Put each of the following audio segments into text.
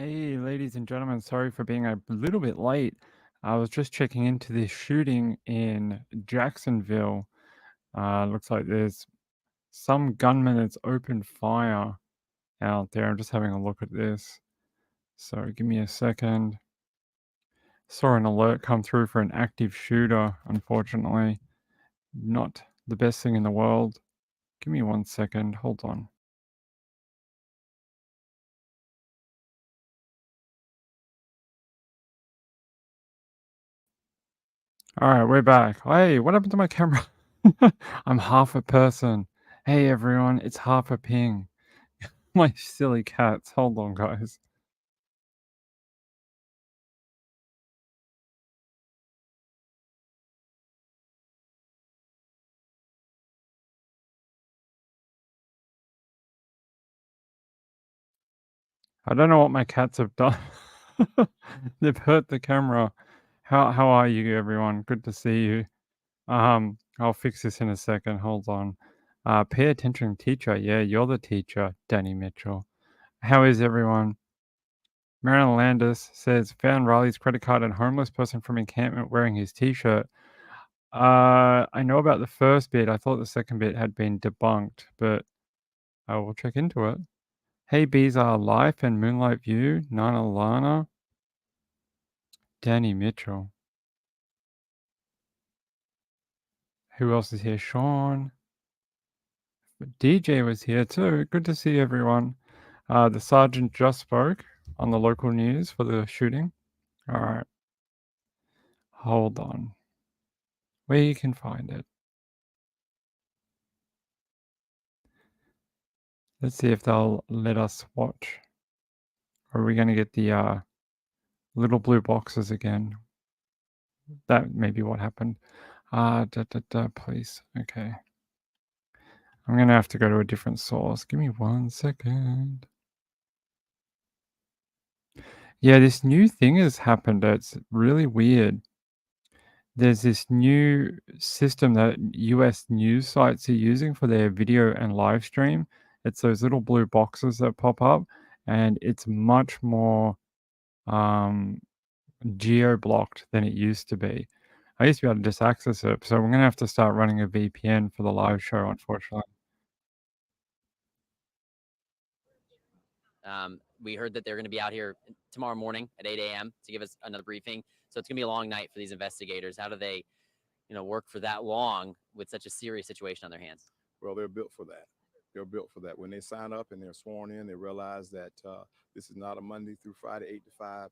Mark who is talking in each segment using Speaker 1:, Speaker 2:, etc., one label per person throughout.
Speaker 1: Hey, ladies and gentlemen, sorry for being a little bit late. I was just checking into this shooting in Jacksonville. Looks like there's some gunman that's opened fire out there. I'm just having a look at this. So give me a second. Saw an alert come through for an active shooter, unfortunately. Not the best thing in the world. Give me 1 second. Hold on. All right, we're back. Hey, what happened to my camera? I'm half a person. Hey, everyone, it's half a ping. My silly cats. Hold on, guys. I don't know what my cats have done. They've hurt the camera. How are you, everyone? Good to see you. I'll fix this in a second. Hold on. Pay attention, teacher. Yeah, you're the teacher, Danny Mitchell. How is everyone? Marilyn Landis says found Riley's credit card and homeless person from encampment wearing his T-shirt. I know about the first bit. I thought the second bit had been debunked, but I will check into it. Hey, Bizarre Life and Moonlight View, Nana Lana, Danny Mitchell. Who else is here? Sean. DJ was here too. Good to see everyone. The sergeant just spoke on the local news for the shooting. All right. Hold on. Where you can find it. Let's see if they'll let us watch. Or are we going to get the little blue boxes again? That may be what happened. Please. Okay. I'm going to have to go to a different source. Give me 1 second. Yeah, this new thing has happened. It's really weird. There's this new system that US news sites are using for their video and live stream. It's those little blue boxes that pop up, and it's much more geo-blocked than it used to be. I used to be able to just access it, so we're gonna have to start running a VPN for the live show, unfortunately.
Speaker 2: We heard that they're going to be out here tomorrow morning at 8 a.m. to give us another briefing. So it's going to be a long night for these investigators. How do they, work for that long with such a serious situation on their hands?
Speaker 3: Well, they're built for that. They're built for that. When they sign up and they're sworn in, they realize that this is not a Monday through Friday 8 to 5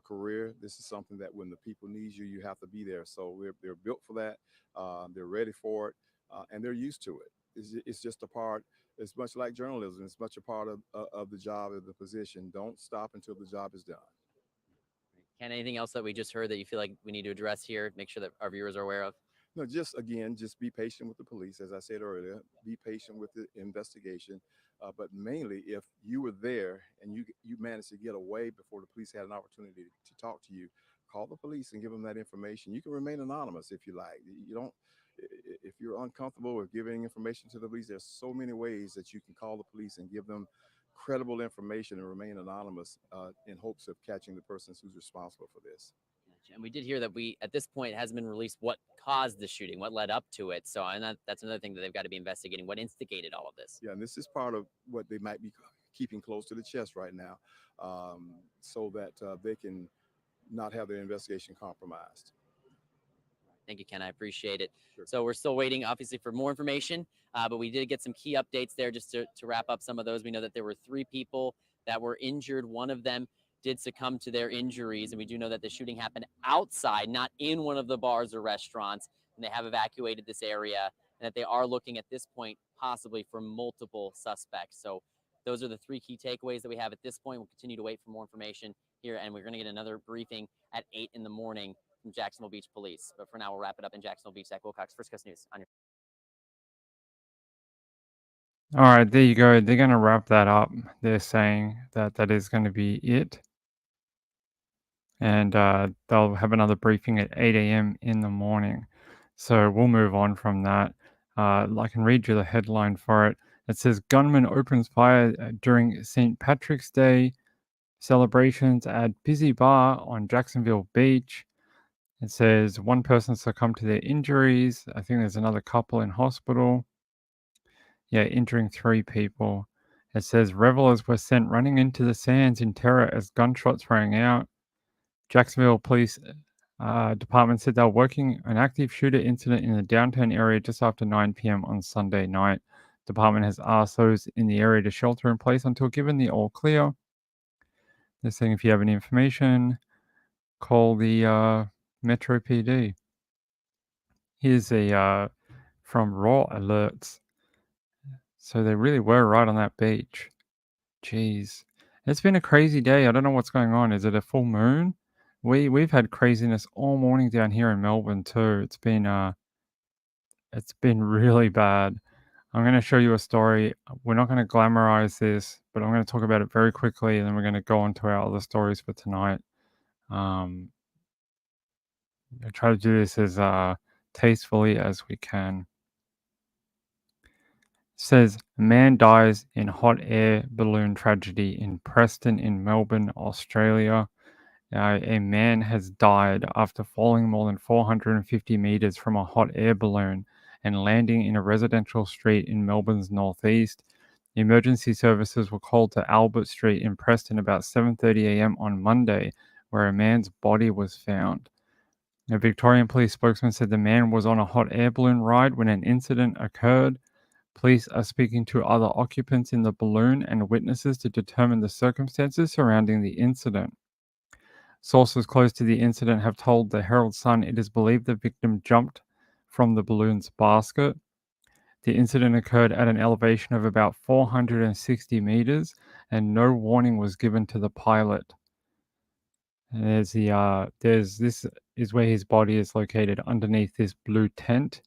Speaker 3: career. This is something that when the people need you, you have to be there. So they're built for that. They're ready for it, and they're used to it. It's just a part. It's much like journalism. It's much a part of the job of the position. Don't stop until the job is done.
Speaker 2: Ken, anything else that we just heard that you feel like we need to address here? Make sure that our viewers are aware of.
Speaker 3: No, just again, just be patient with the police. As I said earlier, be patient with the investigation. But mainly, if you were there and you managed to get away before the police had an opportunity to talk to you, call the police and give them that information. You can remain anonymous if you like. You don't. If you're uncomfortable with giving information to the police, there's so many ways that you can call the police and give them credible information and remain anonymous in hopes of catching the person who's responsible for this.
Speaker 2: And we did hear that at this point, it hasn't been released what caused the shooting, what led up to it. So that's another thing that they've got to be investigating. What instigated all of this?
Speaker 3: Yeah, and this is part of what they might be keeping close to the chest right now, so that they can not have their investigation compromised.
Speaker 2: Thank you, Ken. I appreciate it.
Speaker 3: Sure.
Speaker 2: So we're still waiting, obviously, for more information, but we did get some key updates there just to wrap up some of those. We know that there were 3 people that were injured. One of them did succumb to their injuries, and we do know that the shooting happened outside, not in one of the bars or restaurants, and they have evacuated this area, and that they are looking at this point possibly for multiple suspects. So those are the 3 key takeaways that we have at this point. We'll continue to wait for more information here, and we're going to get another briefing at 8 in the morning from Jacksonville Beach Police. But for now, we'll wrap it up in Jacksonville Beach. Zach Wilcox, First Coast News. On your
Speaker 1: All right, there you go. They're going to wrap that up. They're saying that that is going to be it. And they'll have another briefing at 8 a.m. in the morning. So we'll move on from that. I can read you the headline for it. It says gunman opens fire during St. Patrick's Day Celebrations at busy bar on Jacksonville Beach. It says one person succumbed to their injuries. I think there's another couple in hospital. Yeah, injuring 3 people. It says revelers were sent running into the sands in terror as gunshots rang out. Jacksonville Police Department said they were working an active shooter incident in the downtown area just after 9 p.m. on Sunday night. Department has asked those in the area to shelter in place until given the all clear. They're saying if you have any information, call the Metro PD. Here's a from Raw Alerts. So they really were right on that beach. Jeez. It's been a crazy day. I don't know what's going on. Is it a full moon? We've had craziness all morning down here in Melbourne too. It's been really bad. I'm going to show you a story. We're not going to glamorize this, but I'm going to talk about it very quickly and then we're going to go on to our other stories for tonight. I try to do this as tastefully as we can. Says man dies in hot air balloon tragedy in Preston in Melbourne, Australia. A man has died after falling more than 450 meters from a hot air balloon and landing in a residential street in Melbourne's northeast. Emergency services were called to Albert Street in Preston about 7:30 a.m. on Monday, where a man's body was found. A Victorian police spokesman said the man was on a hot air balloon ride when an incident occurred. Police are speaking to other occupants in the balloon and witnesses to determine the circumstances surrounding the incident. Sources close to the incident have told the Herald Sun it is believed the victim jumped from the balloon's basket. The incident occurred at an elevation of about 460 meters and no warning was given to the pilot. And this is where his body is located, underneath this blue tent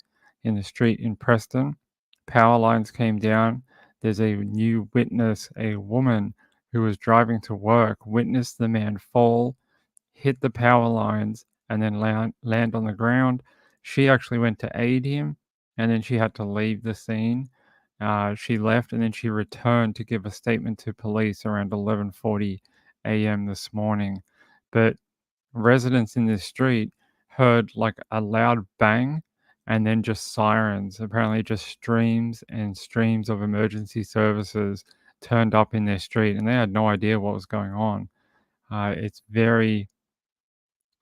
Speaker 1: in the street in Preston. Power lines came down. There's a new witness, a woman who was driving to work, witnessed the man fall, hit the power lines, and then land on the ground. She actually went to aid him, and then she had to leave the scene. She left, and then she returned to give a statement to police around 11:40 a.m. this morning. But residents in this street heard like a loud bang and then just sirens. Apparently, just streams and streams of emergency services turned up in their street, and they had no idea what was going on. It's very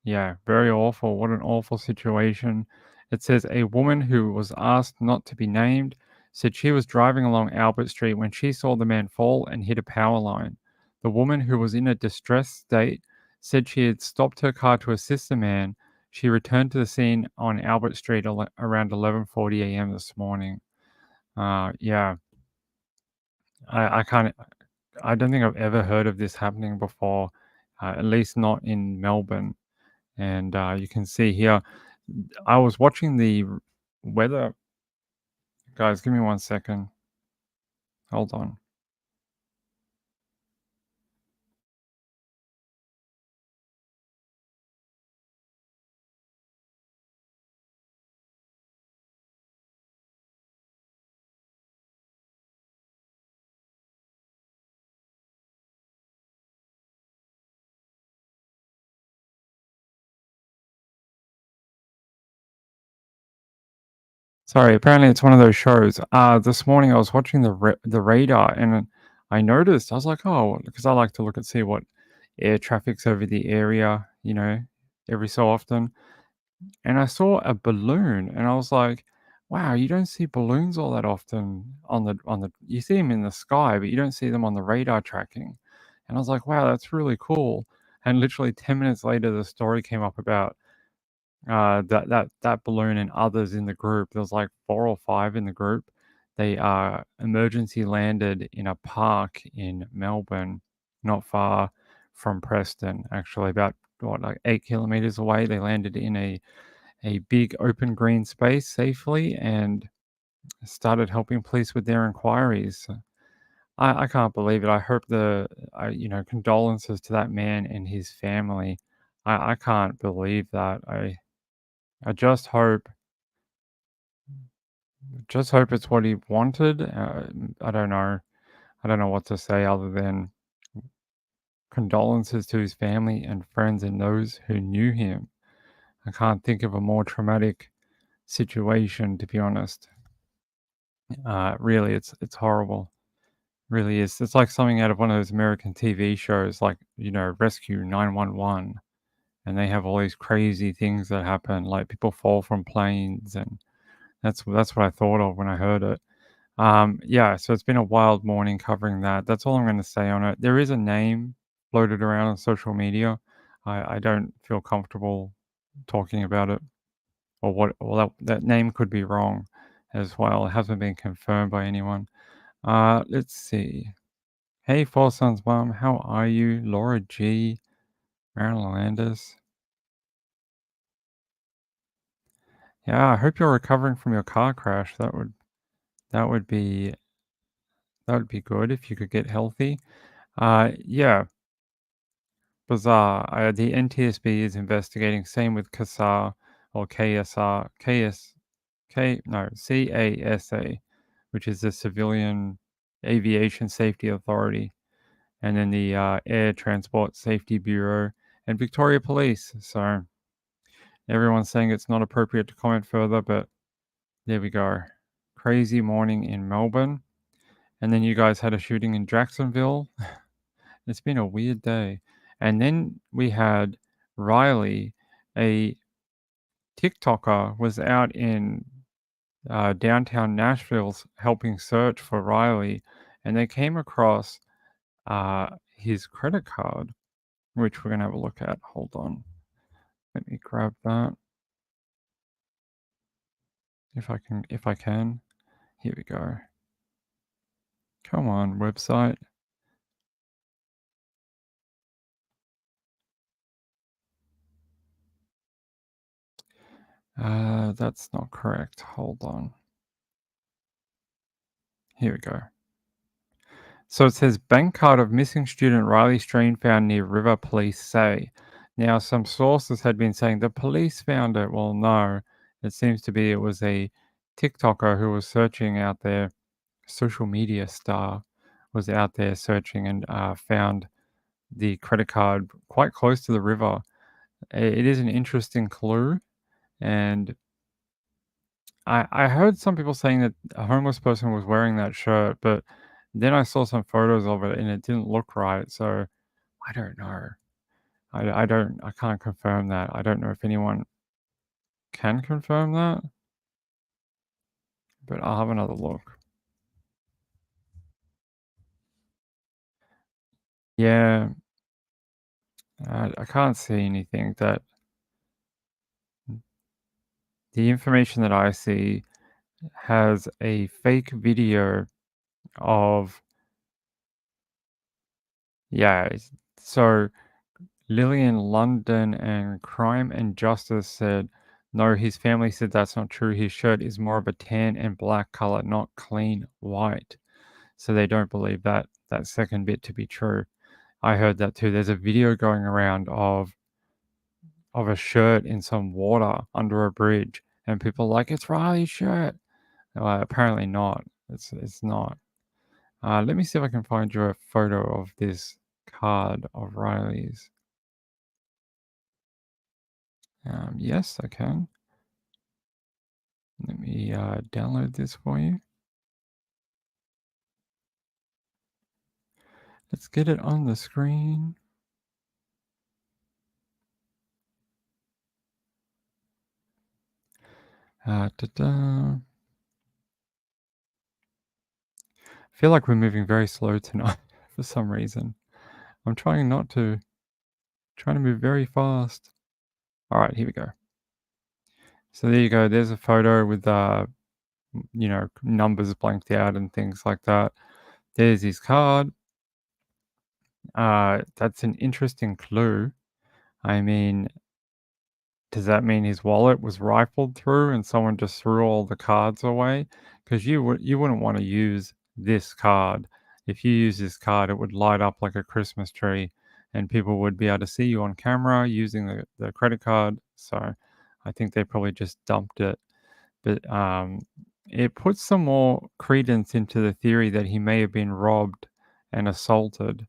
Speaker 1: awful. What an awful situation. It says a woman who was asked not to be named said she was driving along Albert Street when she saw the man fall and hit a power line. The woman, who was in a distressed state, said she had stopped her car to assist the man. She returned to the scene on Albert Street around 11:40 a.m. this morning. Yeah, I can't. I don't think I've ever heard of this happening before, at least not in Melbourne. And you can see here, I was watching the weather. Guys, give me 1 second. Hold on. Sorry, apparently it's one of those shows. This morning I was watching the radar and I noticed, I was like, oh, because I like to look and see what air traffic's over the area, every so often. And I saw a balloon and I was like, wow, you don't see balloons all that often you see them in the sky, but you don't see them on the radar tracking. And I was like, wow, that's really cool. And literally 10 minutes later, the story came up about that balloon and others in the group. There was like 4 or 5 in the group. They emergency landed in a park in Melbourne, not far from Preston, actually about like 8 kilometers away. They landed in a big open green space safely and started helping police with their inquiries. I can't believe it. I hope condolences to that man and his family. I can't believe that. I just hope it's what he wanted. I don't know. I don't know what to say other than condolences to his family and friends and those who knew him. I can't think of a more traumatic situation, to be honest. Really, it's horrible. Really is. It's like something out of one of those American TV shows, like, Rescue 911, and they have all these crazy things that happen, like people fall from planes, and that's what I thought of when I heard it. Yeah, so it's been a wild morning covering that. That's all I'm going to say on it. There is a name floated around on social media. I don't feel comfortable talking about it, or what. Well, that name could be wrong as well. It hasn't been confirmed by anyone. Let's see. Hey, Four Sons Mom, how are you? Laura G, Marilyn Landis. Yeah, I hope you're recovering from your car crash. That would be good if you could get healthy. Yeah, bizarre. The NTSB is investigating. Same with CASA or CASA, which is the Civilian Aviation Safety Authority, and then the Air Transport Safety Bureau and Victoria Police. So everyone's saying it's not appropriate to comment further, but there we go. Crazy morning in Melbourne. And then you guys had a shooting in Jacksonville. It's been a weird day. And then we had Riley, a TikToker, was out in downtown Nashville helping search for Riley. And they came across his credit card, which we're going to have a look at. Hold on. Let me grab that. If I can. Here we go. Come on, website. That's not correct. Hold on. Here we go. So it says bank card of missing student Riley Strain found near river, police say. Now, some sources had been saying the police found it. Well, no. It seems to be it was a TikToker who was searching out there. Social media star was out there searching and found the credit card quite close to the river. It is an interesting clue. And I heard some people saying that a homeless person was wearing that shirt, but then I saw some photos of it and it didn't look right. So I don't know. I can't confirm that. I don't know if anyone can confirm that, but I'll have another look. Yeah, I can't see anything that the information that I see has a fake video of, yeah, so Lillian London and Crime and Justice said, no, his family said that's not true. His shirt is more of a tan and black color, not clean white. So they don't believe that second bit to be true. I heard that too. There's a video going around of a shirt in some water under a bridge, and people are like, it's Riley's shirt. Apparently not. It's not. Let me see if I can find you a photo of this card of Riley's. Yes, I can. Let me download this for you. Let's get it on the screen. Ta-da. I feel like we're moving very slow tonight for some reason. I'm trying to move very fast. All right, here we go. So there you go. There's a photo with numbers blanked out and things like that. There's his card. That's an interesting clue. I mean, does that mean his wallet was rifled through and someone just threw all the cards away? Because you wouldn't want to use this card. If you use this card, it would light up like a Christmas tree, and people would be able to see you on camera using the credit card. So I think they probably just dumped it. But it puts some more credence into the theory that he may have been robbed and assaulted.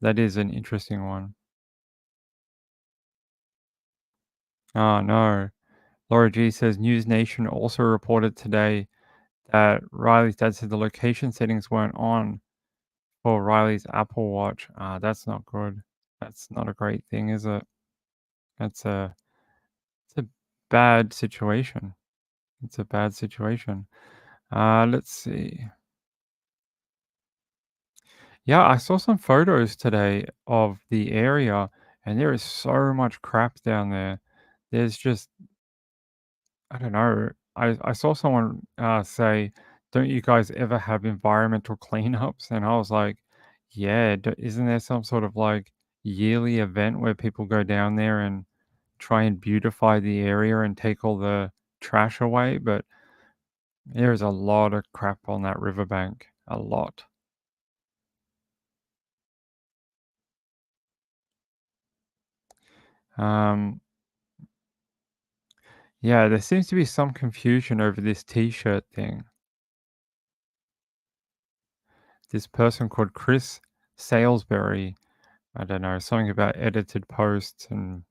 Speaker 1: That is an interesting one. Oh, no. Laura G says News Nation also reported today that Riley's dad said the location settings weren't on for Riley's Apple Watch. That's not good. That's not a great thing, is it? That's it's a bad situation. It's a bad situation. Let's see. Yeah, I saw some photos today of the area, and there is so much crap down there. There's just, I don't know. I saw someone say, "Don't you guys ever have environmental cleanups?" And I was like, "Yeah, isn't there some sort of like yearly event where people go down there and try and beautify the area and take all the trash away?" But there's a lot of crap on that riverbank. A lot. Um, yeah, there seems to be some confusion over this T-shirt thing. This person called Chris Salisbury, I don't know, something about edited posts and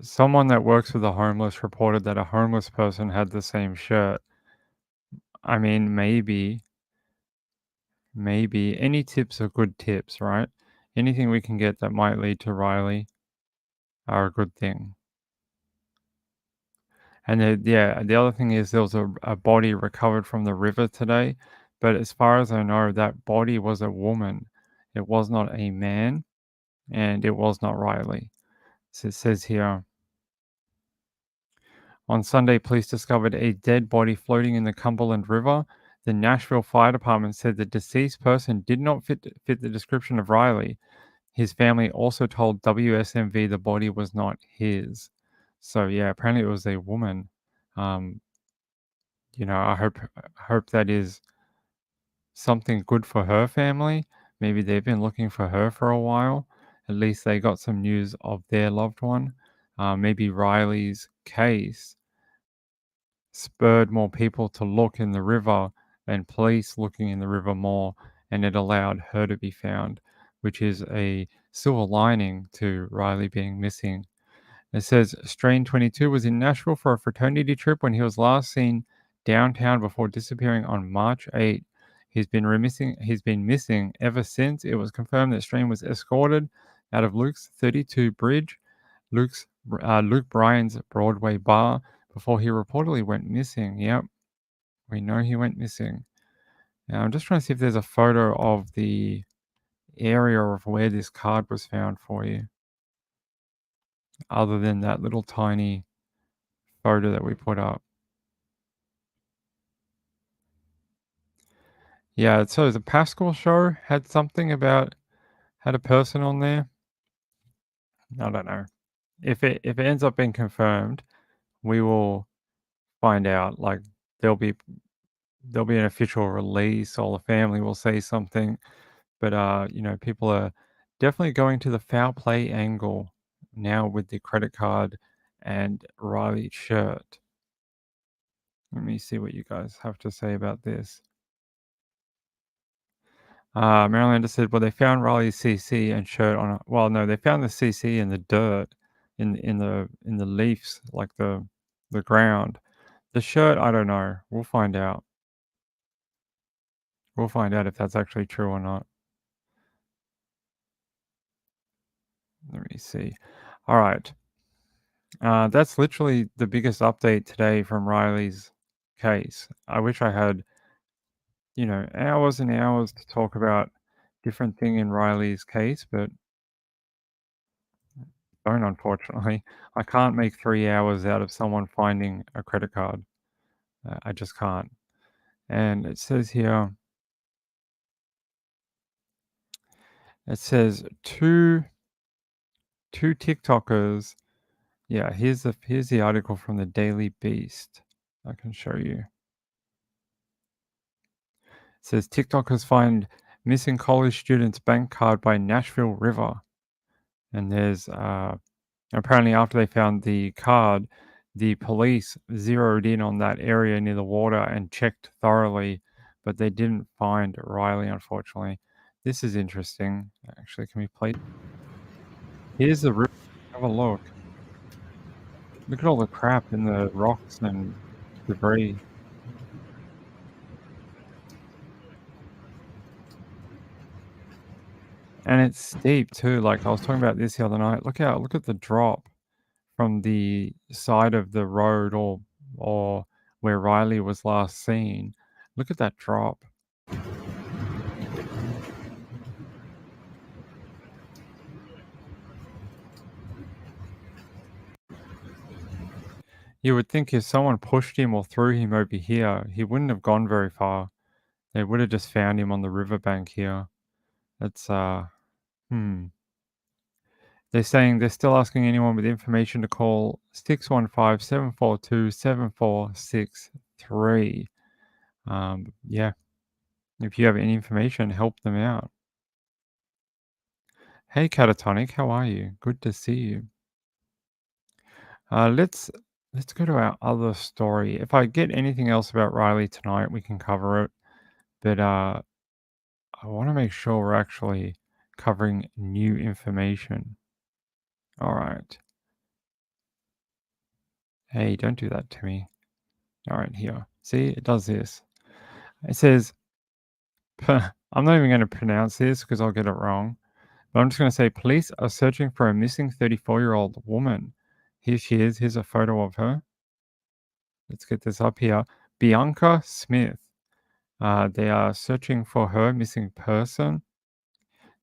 Speaker 1: someone that works with the homeless reported that a homeless person had the same shirt. I mean, maybe any tips are good tips, right? Anything we can get that might lead to Riley are a good thing. And the other thing is there was a body recovered from the river today, but as far as I know, that body was a woman. It was not a man, and it was not Riley. So it says here, on Sunday, police discovered a dead body floating in the Cumberland River. The Nashville Fire Department said the deceased person did not fit the description of Riley. His family also told WSMV the body was not his. So yeah, apparently it was a woman. Um, I hope that is something good for her family. Maybe they've been looking for her for a while. At least they got some news of their loved one. Maybe Riley's case spurred more people to look in the river and police looking in the river more, and it allowed her to be found, which is a silver lining to Riley being missing. It says Strain 22 was in Nashville for a fraternity trip when he was last seen downtown before disappearing on March 8. He's been missing ever since. It was confirmed that Strain was escorted out of Luke's 32 Bridge, Luke Bryan's Broadway bar, before he reportedly went missing. Yep, we know he went missing. Now I'm just trying to see if there's a photo of the area of where this card was found for you, other than that little tiny photo that we put up. Yeah, so the Pascal show had something about had a person on there. I don't know. If it ends up being confirmed, we will find out. Like there'll be an official release, or the family will say something. But people are definitely going to the foul play angle now with the credit card and Riley's shirt. Let me see what you guys have to say about this. Marylander said, well, they found Riley's CC and shirt on. Well, no, they found the CC in the dirt, in the leaves, like the ground. The shirt, I don't know. We'll find out. We'll find out if that's actually true or not. Let me see. All right. That's literally the biggest update today from Riley's case. I wish I had, hours and hours to talk about different thing in Riley's case, but don't, unfortunately. I can't make 3 hours out of someone finding a credit card. I just can't. And it says here, it says two TikTokers. Yeah, here's the article from the Daily Beast. I can show you. It says TikTokers find missing college student's bank card by Nashville River. And there's apparently after they found the card, the police zeroed in on that area near the water and checked thoroughly, but they didn't find Riley, unfortunately. This is interesting. Actually, can we play? Here's the river. Have a look. Look at all the crap in the rocks and debris. And it's steep too. Like I was talking about this the other night. Look at the drop from the side of the road or where Riley was last seen. Look at that drop. You would think if someone pushed him or threw him over here, he wouldn't have gone very far. They would have just found him on the riverbank here. That's They're saying they're still asking anyone with information to call 615-742-7463. Yeah, if you have any information, help them out. Hey, Catatonic, how are you? Good to see you. Let's go to our other story. If I get anything else about Riley tonight, we can cover it. But I want to make sure we're actually covering new information. All right. Hey, don't do that to me. All right, here. See, it does this. It says, I'm not even going to pronounce this because I'll get it wrong. But I'm just going to say, police are searching for a missing 34-year-old woman. Here she is. Here's a photo of her. Let's get this up here. Bianca Smith. They are searching for her missing person.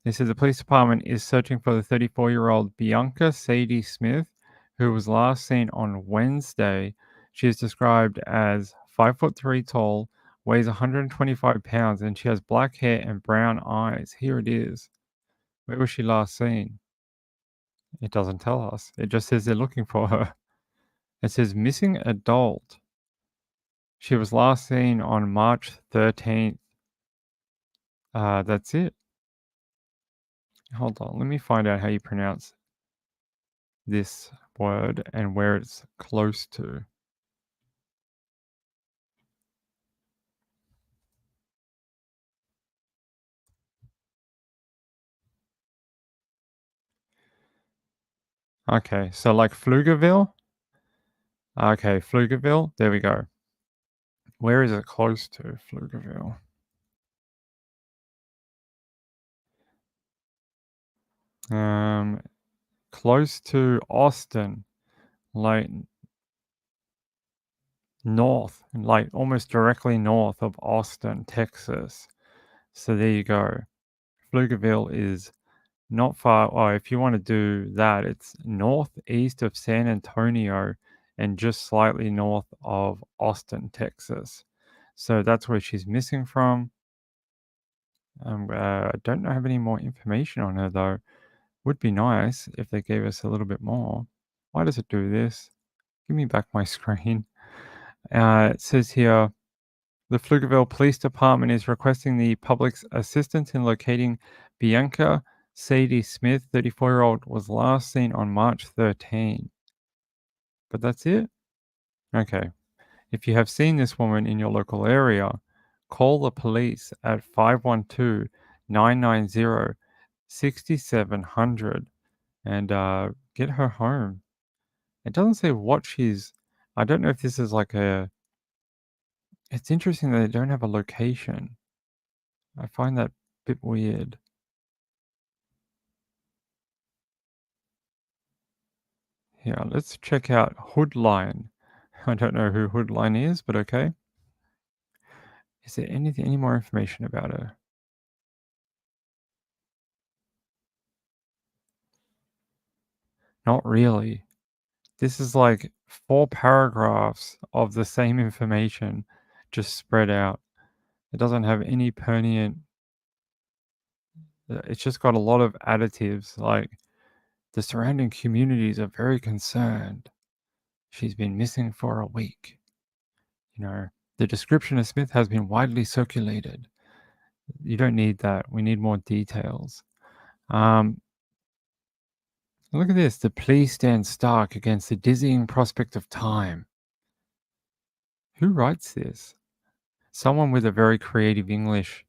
Speaker 1: They said the police department is searching for the 34-year-old Bianca Sadie Smith, who was last seen on Wednesday. She is described as 5'3" tall, weighs 125 pounds, and she has black hair and brown eyes. Here it is. Where was she last seen? It doesn't tell us. It just says they're looking for her. It says missing adult. She was last seen on March 13th. That's it. Hold on. Let me find out how you pronounce this word and where it's close to. Okay, so like Pflugerville. Okay, Pflugerville. There we go. Where is it close to Pflugerville? Close to Austin, like north, like almost directly north of Austin, Texas. So there you go. Pflugerville is not far. Oh, if you want to do that, it's northeast of San Antonio and just slightly north of Austin, Texas. So that's where she's missing from. I don't have any more information on her though. Would be nice if they gave us a little bit more. Why does it do this? Give me back my screen. It says here, the Pflugerville Police Department is requesting the public's assistance in locating Bianca Sadie Smith, 34-year-old, was last seen on March 13. But that's it? Okay. If you have seen this woman in your local area, call the police at 512-990-6700 and get her home. It doesn't say what she's... I don't know if this is like a... It's interesting that they don't have a location. I find that a bit weird. Here, let's check out Hoodline. I don't know who Hoodline is, but okay. Is there any more information about her? Not really. This is like 4 paragraphs of the same information, just spread out. It doesn't have any pertinent... It's just got a lot of additives, like the surrounding communities are very concerned. She's been missing for a week. You know, the description of Smith has been widely circulated. You don't need that. We need more details. Look at this. The police stand stark against the dizzying prospect of time. Who writes this? Someone with a very creative English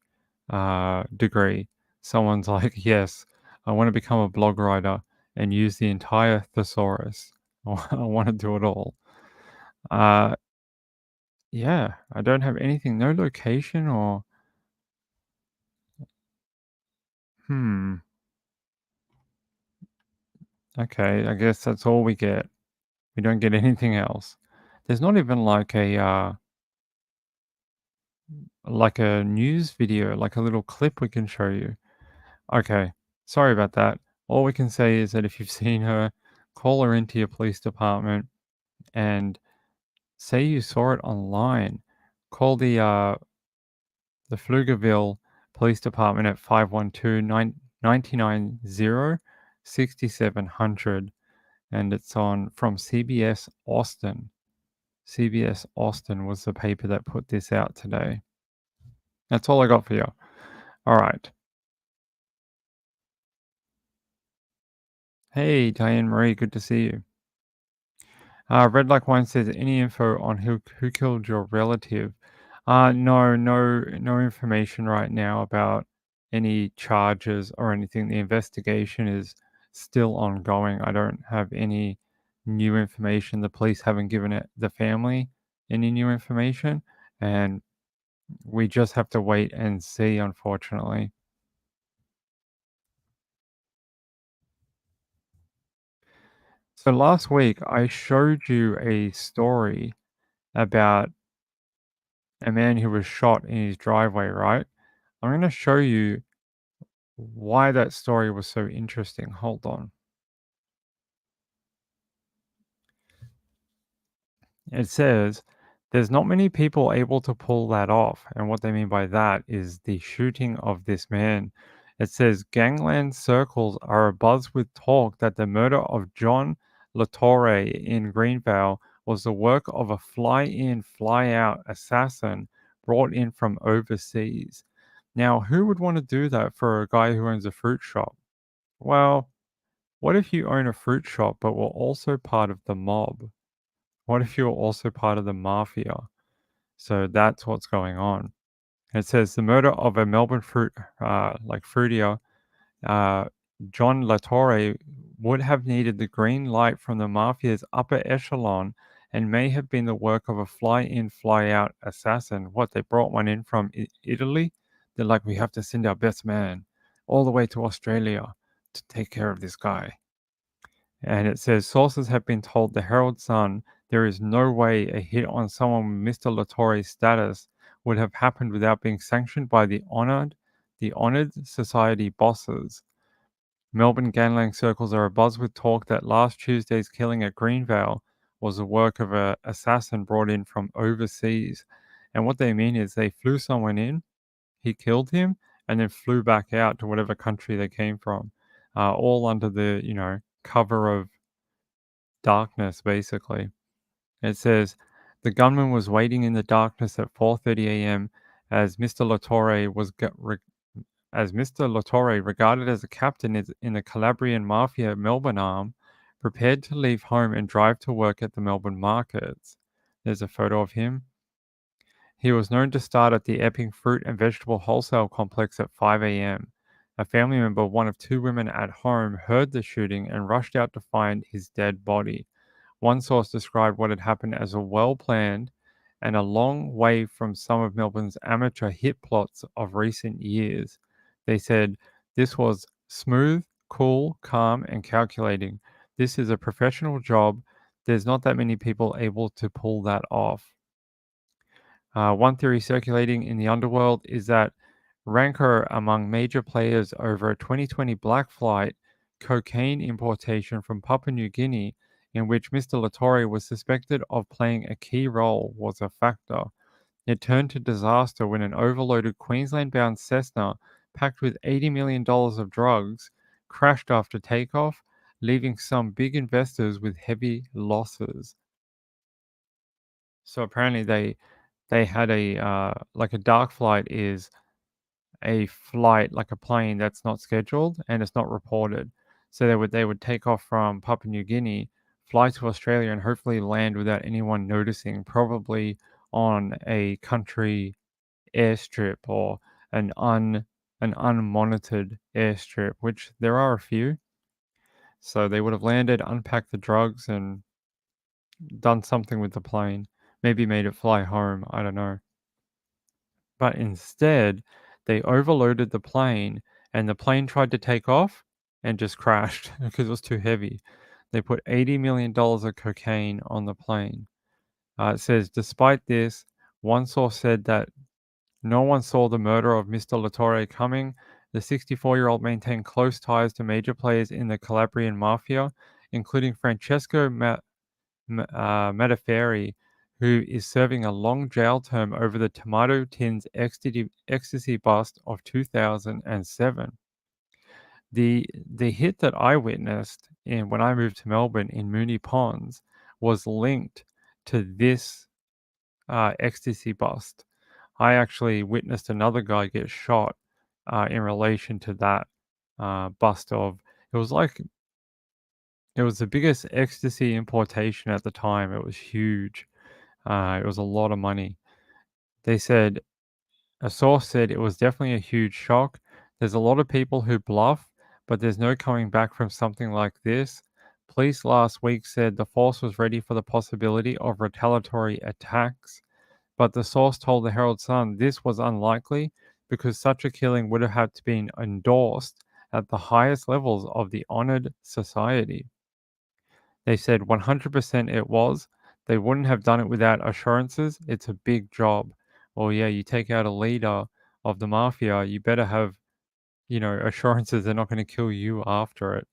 Speaker 1: degree. Someone's like, yes, I want to become a blog writer and use the entire thesaurus. I want to do it all. Yeah, I don't have anything. No location or... Okay, I guess that's all we get. We don't get anything else. There's not even like a news video, like a little clip we can show you. Okay, sorry about that. All we can say is that if you've seen her, call her into your police department and say you saw it online. Call the Pflugerville Police Department at 512-990-6700, and it's on from CBS Austin. CBS Austin was the paper that put this out today. That's all I got for you. All right. Hey, Diane Marie, good to see you. Red Like Wine says, any info on who killed your relative? No information right now about any charges or anything. The investigation is still ongoing. I don't have any new information. The police haven't given the family any new information, and we just have to wait and see, unfortunately. So last week I showed you a story about a man who was shot in his driveway, right? I'm going to show you why that story was so interesting. Hold on. It says there's not many people able to pull that off. And what they mean by that is the shooting of this man. It says Gangland Circles are abuzz with talk that the murder of John Latorre in Greenvale was the work of a fly-in, fly-out assassin brought in from overseas. Now, who would want to do that for a guy who owns a fruit shop? Well, what if you own a fruit shop but were also part of the mob? What if you're also part of the mafia? So that's what's going on. It says the murder of a Melbourne fruitier, John Latorre, would have needed the green light from the mafia's upper echelon and may have been the work of a fly-in, fly-out assassin. What, they brought one in from Italy? They're like, we have to send our best man all the way to Australia to take care of this guy. And it says sources have been told the Herald Sun there is no way a hit on someone with Mr. Latorre's status would have happened without being sanctioned by the honored society bosses. Melbourne Gangland Circles are abuzz with talk that last Tuesday's killing at Greenvale was the work of an assassin brought in from overseas. And what they mean is they flew someone in, he killed him, and then flew back out to whatever country they came from, all under the, cover of darkness, basically. It says the gunman was waiting in the darkness at 4:30 a.m. as Mr. Latorre, regarded as a captain in the Calabrian Mafia Melbourne arm, prepared to leave home and drive to work at the Melbourne markets. There's a photo of him. He was known to start at the Epping Fruit and Vegetable Wholesale Complex at 5 a.m. A family member, one of two women at home, heard the shooting and rushed out to find his dead body. One source described what had happened as a well-planned and a long way from some of Melbourne's amateur hit plots of recent years. They said this was smooth, cool, calm, and calculating. This is a professional job. There's not that many people able to pull that off. One theory circulating in the Underworld is that rancor among major players over a 2020 black flight cocaine importation from Papua New Guinea, in which Mr. Latorre was suspected of playing a key role, was a factor. It turned to disaster when an overloaded Queensland-bound Cessna packed with $80 million of drugs crashed after takeoff, leaving some big investors with heavy losses. So apparently they had a dark flight is a flight like a plane that's not scheduled and it's not reported. So they would take off from Papua New Guinea, fly to Australia, and hopefully land without anyone noticing, probably on a country airstrip or an unmonitored airstrip, which there are a few. So they would have landed, unpacked the drugs, and done something with the plane. Maybe made it fly home. I don't know. But instead, they overloaded the plane, and the plane tried to take off and just crashed because it was too heavy. They put $80 million of cocaine on the plane. It says, despite this, one source said that no one saw the murder of Mr. Latorre coming. The 64-year-old maintained close ties to major players in the Calabrian mafia, including Francesco Mataferri, who is serving a long jail term over the Tomato Tins ecstasy bust of 2007. The hit that I witnessed when I moved to Melbourne in Moonee Ponds was linked to this ecstasy bust. I actually witnessed another guy get shot in relation to that bust of. It was like it was the biggest ecstasy importation at the time. It was huge. It was a lot of money. They said a source said it was definitely a huge shock. There's a lot of people who bluff, but there's no coming back from something like this. Police last week said the force was ready for the possibility of retaliatory attacks. But the source told the Herald Sun this was unlikely because such a killing would have had to be endorsed at the highest levels of the honored society. They said 100% it was. They wouldn't have done it without assurances. It's a big job. Well, yeah, you take out a leader of the mafia, you better have, assurances they're not going to kill you after it.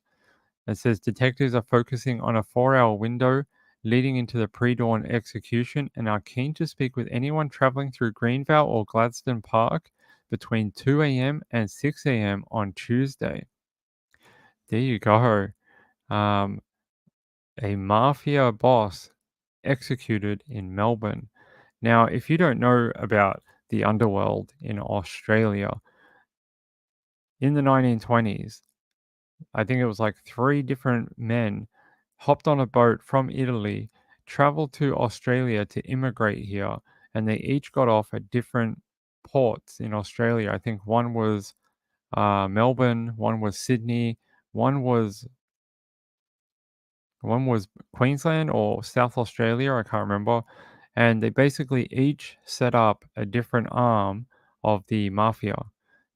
Speaker 1: It says detectives are focusing on a 4-hour window leading into the pre-dawn execution and are keen to speak with anyone traveling through Greenvale or Gladstone Park between 2 a.m. and 6 a.m. on Tuesday. There you go. Um, a mafia boss executed in Melbourne. Now, if you don't know about the Underworld in Australia, in the 1920s, I think it was like 3 different men hopped on a boat from Italy, traveled to Australia to immigrate here, and they each got off at different ports in Australia. I think one was Melbourne, one was Sydney, one was Queensland or South Australia, I can't remember. And they basically each set up a different arm of the mafia.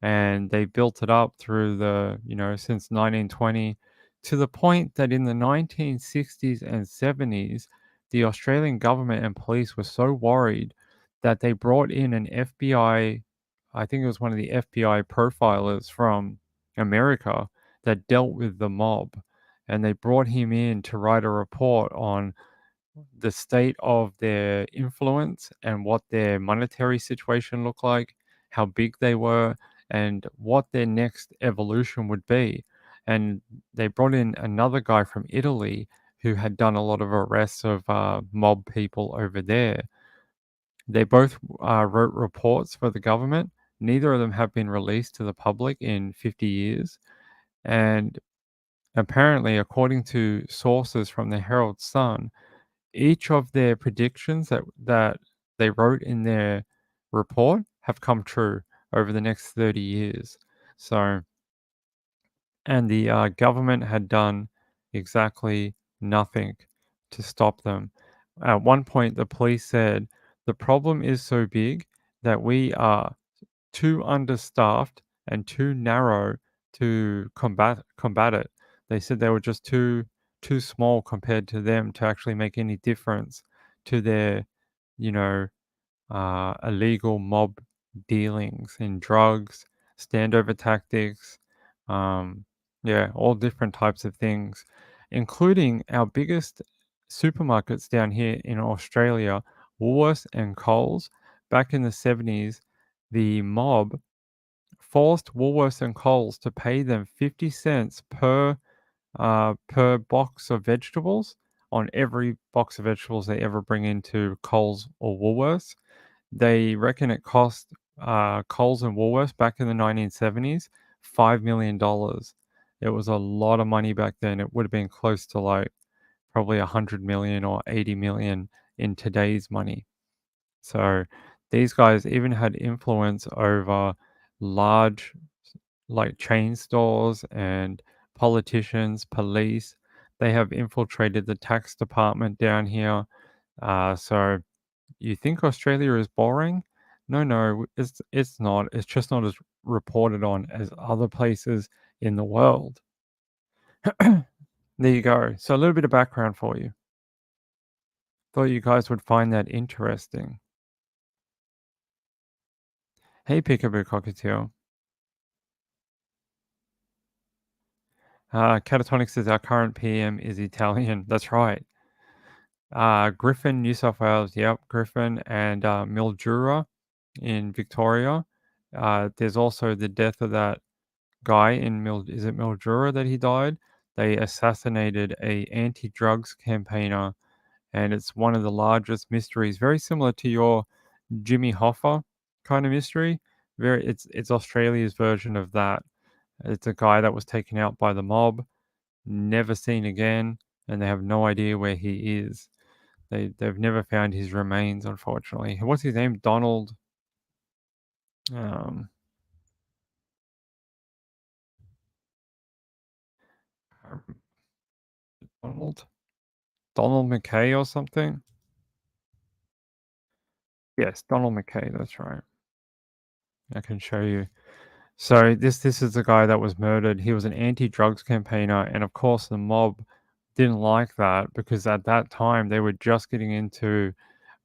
Speaker 1: And they built it up through since 1920 to the point that in the 1960s and 70s, the Australian government and police were so worried that they brought in an I think it was one of the FBI profilers from America that dealt with the mob, and they brought him in to write a report on the state of their influence and what their monetary situation looked like, how big they were, and what their next evolution would be. And they brought in another guy from Italy who had done a lot of arrests of mob people over there. They both wrote reports for the government. Neither of them have been released to the public in 50 years. And apparently, according to sources from the Herald Sun, each of their predictions that they wrote in their report have come true over the next 30 years. So, and the government had done exactly nothing to stop them. At one point, the police said, the problem is so big that we are too understaffed and too narrow to combat it. They said they were just too small compared to them to actually make any difference to their, you know, illegal mob dealings in drugs, standover tactics, um, yeah, all different types of things, including our biggest supermarkets down here in Australia, Woolworths and Coles. Back in the 70s, the mob forced Woolworths and Coles to pay them 50 cents per box of vegetables on every box of vegetables they ever bring into Coles or Woolworths. They reckon it cost Coles and Woolworths back in the 1970s $5 million. It was a lot of money back then. It would have been close to like probably 100 million or 80 million in today's money. So these guys even had influence over large like chain stores and politicians, police. They have infiltrated the tax department down here. So you think Australia is boring? No, it's not. It's just not as reported on as other places in the world. There you go. So a little bit of background for you. Thought you guys would find that interesting. Hey, Peekaboo Cockatiel. Catatonic says our current PM is Italian. That's right. Griffin, New South Wales. Yep, Griffin and Mildura in Victoria. There's also the death of that guy in is it Mildura that he died? They assassinated a anti-drugs campaigner, and it's one of the largest mysteries, very similar to your Jimmy Hoffa kind of mystery. It's Australia's version of that. It's a guy that was taken out by the mob, never seen again, and they have no idea where he is. They've never found his remains, unfortunately. What's his name? Donald. Um, Donald. Donald McCay or something. Yes, Donald McCay. That's right. I can show you. So this is the guy that was murdered. He was an anti-drugs campaigner, and of course the mob didn't like that because at that time they were just getting into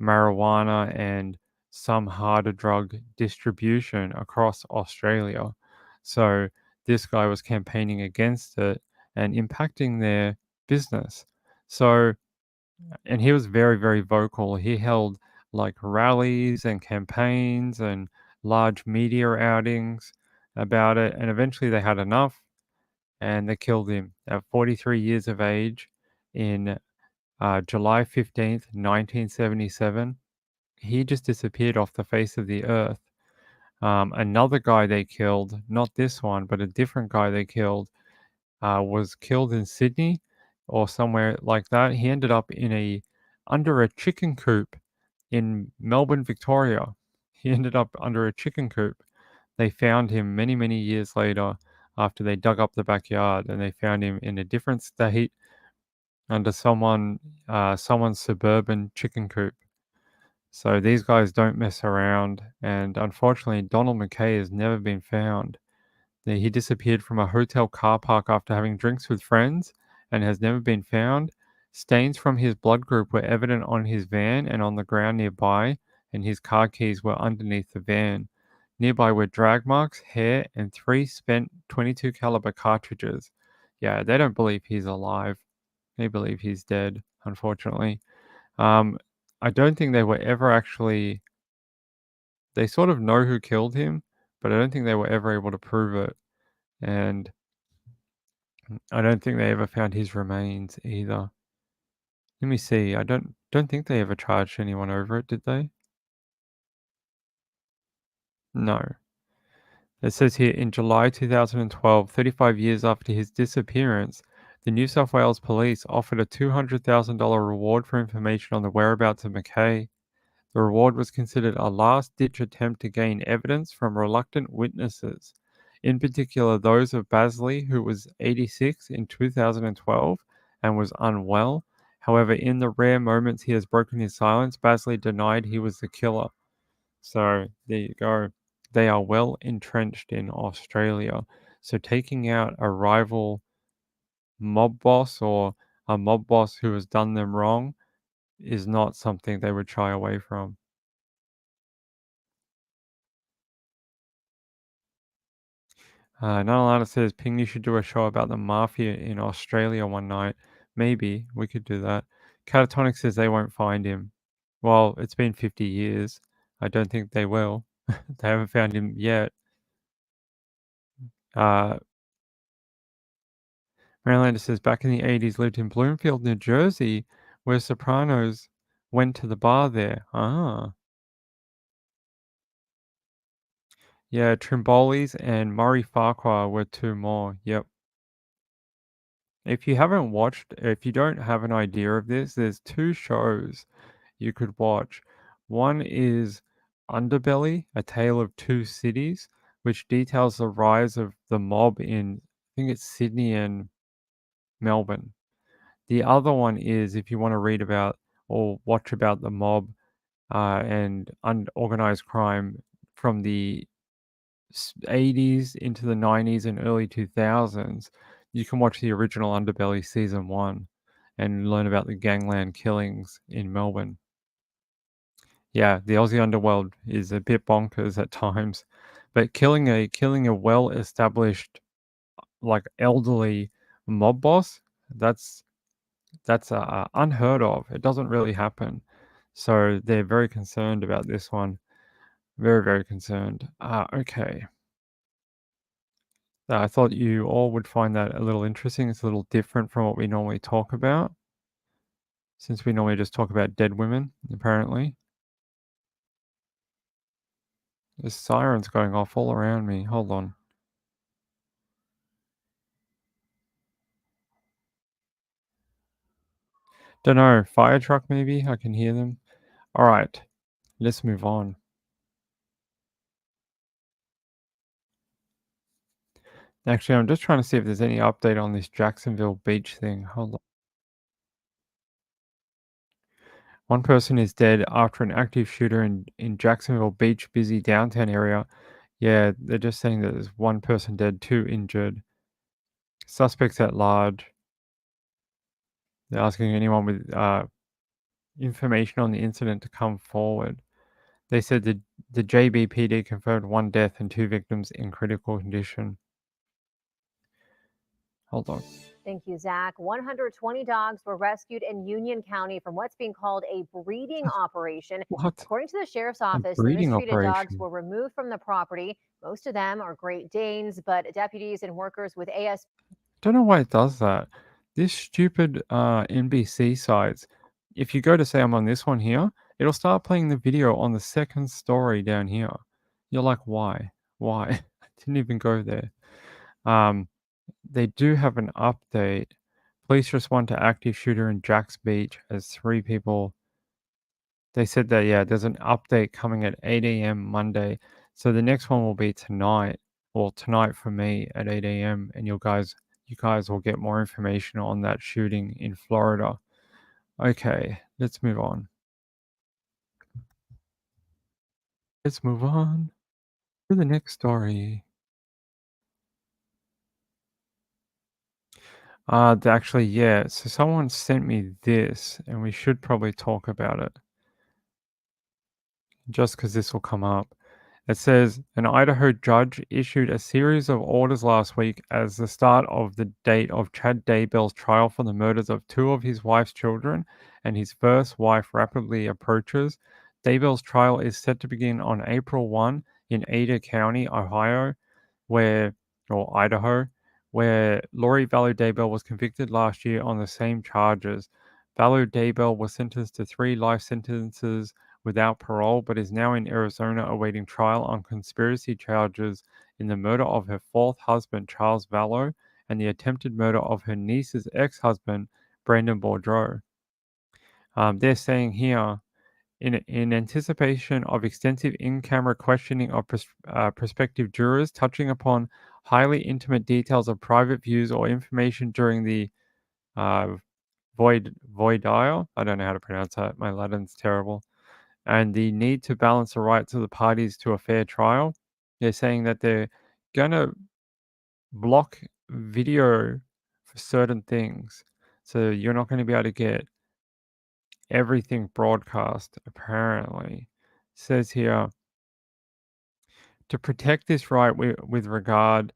Speaker 1: marijuana and some harder drug distribution across Australia. So this guy was campaigning against it and impacting their business. So and he was very, very vocal. He held like rallies and campaigns and large media outings about it. And eventually they had enough and they killed him at 43 years of age in July 15th, 1977. He just disappeared off the face of the earth. Another guy they killed, not this one, but a different guy they killed, was killed in Sydney or somewhere like that. He ended up under a chicken coop in Melbourne, Victoria. He ended up under a chicken coop. They found him many, many years later after they dug up the backyard, and they found him in a different state under someone's suburban chicken coop. So these guys don't mess around, and unfortunately, Donald McCay has never been found. He disappeared from a hotel car park after having drinks with friends and has never been found. Stains from his blood group were evident on his van and on the ground nearby, and his car keys were underneath the van. Nearby were drag marks, hair, and 3 spent 22 caliber cartridges. Yeah, they don't believe he's alive. They believe he's dead, unfortunately. I don't think they were ever actually. They sort of know who killed him, but I don't think they were ever able to prove it. And I don't think they ever found his remains either. Let me see. I don't think they ever charged anyone over it, did they? No. It says here in July 2012, 35 years after his disappearance, the New South Wales Police offered a $200,000 reward for information on the whereabouts of McCay. The reward was considered a last-ditch attempt to gain evidence from reluctant witnesses, in particular those of Basley, who was 86 in 2012 and was unwell. However, in the rare moments he has broken his silence, Basley denied he was the killer. So there you go. They are well entrenched in Australia. So taking out a rival mob boss or a mob boss who has done them wrong is not something they would shy away from. Nalana says, Ping, you should do a show about the mafia in Australia one night. Maybe we could do that. Catatonic says they won't find him. Well, it's been 50 years. I don't think they will. They haven't found him yet. Marylander says, back in the 80s, lived in Bloomfield, New Jersey, where Sopranos went to the bar there. Ah. Yeah, Trimbolis and Murray Farquhar were 2 more. Yep. if you haven't watched, if you don't have an idea of this, there's 2 shows you could watch. One is Underbelly: A Tale of Two Cities, which details the rise of the mob in, I think it's Sydney and Melbourne. The other one is, if you wanna read about or watch about the mob, and organized crime from the 80s into the 90s and early 2000s, you can watch the original Underbelly season 1 and learn about the gangland killings in Melbourne. Yeah, the Aussie underworld is a bit bonkers at times, but killing a well-established, like, elderly mob boss, that's unheard of. It doesn't really happen. So they're very concerned about this one. Very, very concerned. Okay. I thought you all would find that a little interesting. It's a little different from what we normally talk about, since we normally just talk about dead women, apparently. There's sirens going off all around me. Hold on. Don't know. Fire truck, maybe? I can hear them. All right. Let's move on. Actually, I'm just trying to see if there's any update on this Jacksonville beach thing. Hold on. One person is dead after an active shooter in Jacksonville Beach, busy downtown area. Yeah, they're just saying that there's one person dead, 2 injured. Suspects at large. They're asking anyone with information on the incident to come forward. They said the JBPD confirmed 1 death and 2 victims in critical condition. Hold on.
Speaker 4: Thank you, Zach. 120 dogs were rescued in Union County from what's being called a breeding operation.
Speaker 1: What?
Speaker 4: According to the sheriff's office, the
Speaker 1: breeding
Speaker 4: mistreated dogs
Speaker 1: operation?
Speaker 4: were removed from the property. Most of them are Great Danes, but deputies and workers with AS.
Speaker 1: Don't know why it does that. This stupid NBC sites, if you go to say I'm on this one here, it'll start playing the video on the second story down here. You're like, why? Why? I didn't even go there. They do have an update. Police respond to active shooter in Jacks Beach as 3 people. They said that, yeah, there's an update coming at 8 a.m. Monday. So the next one will be tonight. Well, tonight for me at 8 a.m. And you guys will get more information on that shooting in Florida. Okay, let's move on. Let's move on to the next story. Actually, yeah. So someone sent me this, and we should probably talk about it. Just because this will come up. It says an Idaho judge issued a series of orders last week as the start of the date of Chad Daybell's trial for the murders of 2 of his wife's children and his first wife rapidly approaches. Daybell's trial is set to begin on April 1 in Ada County, Idaho, where Lori Vallow Daybell was convicted last year on the same charges. Vallow Daybell was sentenced to 3 life sentences without parole, but is now in Arizona awaiting trial on conspiracy charges in the murder of her 4th husband, Charles Vallow, and the attempted murder of her niece's ex-husband, Brandon Boudreaux. They're saying here, in anticipation of extensive in-camera questioning of prospective jurors touching upon highly intimate details of private views or information during the voidial, I don't know how to pronounce that, my Latin's terrible, and the need to balance the rights of the parties to a fair trial. They're saying that they're going to block video for certain things. So you're not going to be able to get everything broadcast, apparently. It says here, to protect this right with regard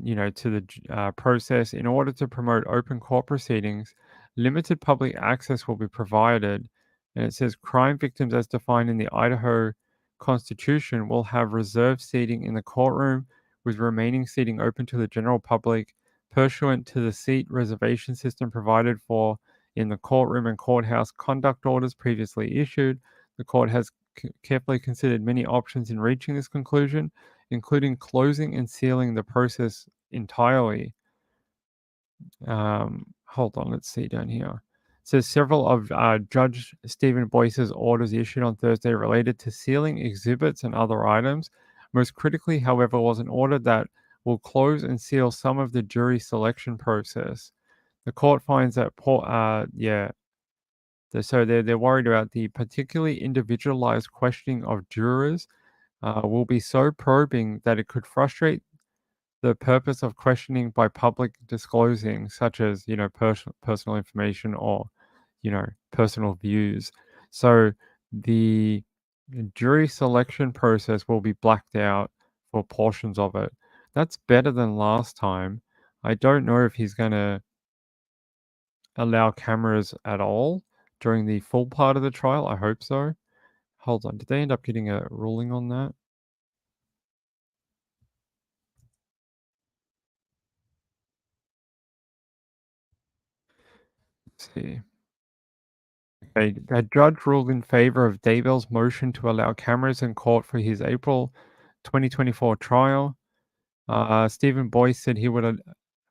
Speaker 1: to the process, in order to promote open court proceedings, limited public access will be provided. And it says crime victims, as defined in the Idaho Constitution, will have reserved seating in the courtroom, with remaining seating open to the general public, pursuant to the seat reservation system provided for in the courtroom and courthouse conduct orders previously issued. The court has carefully considered many options in reaching this conclusion, including closing and sealing the process entirely. Hold on, let's see down here. It says several of Judge Stephen Boyce's orders issued on Thursday related to sealing exhibits and other items. Most critically, however, was an order that will close and seal some of the jury selection process. The court finds that so they're worried about the particularly individualized questioning of jurors will be so probing that it could frustrate the purpose of questioning by public disclosing, such as personal information or personal views. So the jury selection process will be blacked out for portions of it. That's better than last time. I don't know if he's going to allow cameras at all during the full part of the trial. I hope so. Hold on. Did they end up getting a ruling on that? Let's see. Okay, a judge ruled in favor of Daybell's motion to allow cameras in court for his April 2024 trial. Stephen Boyce said he would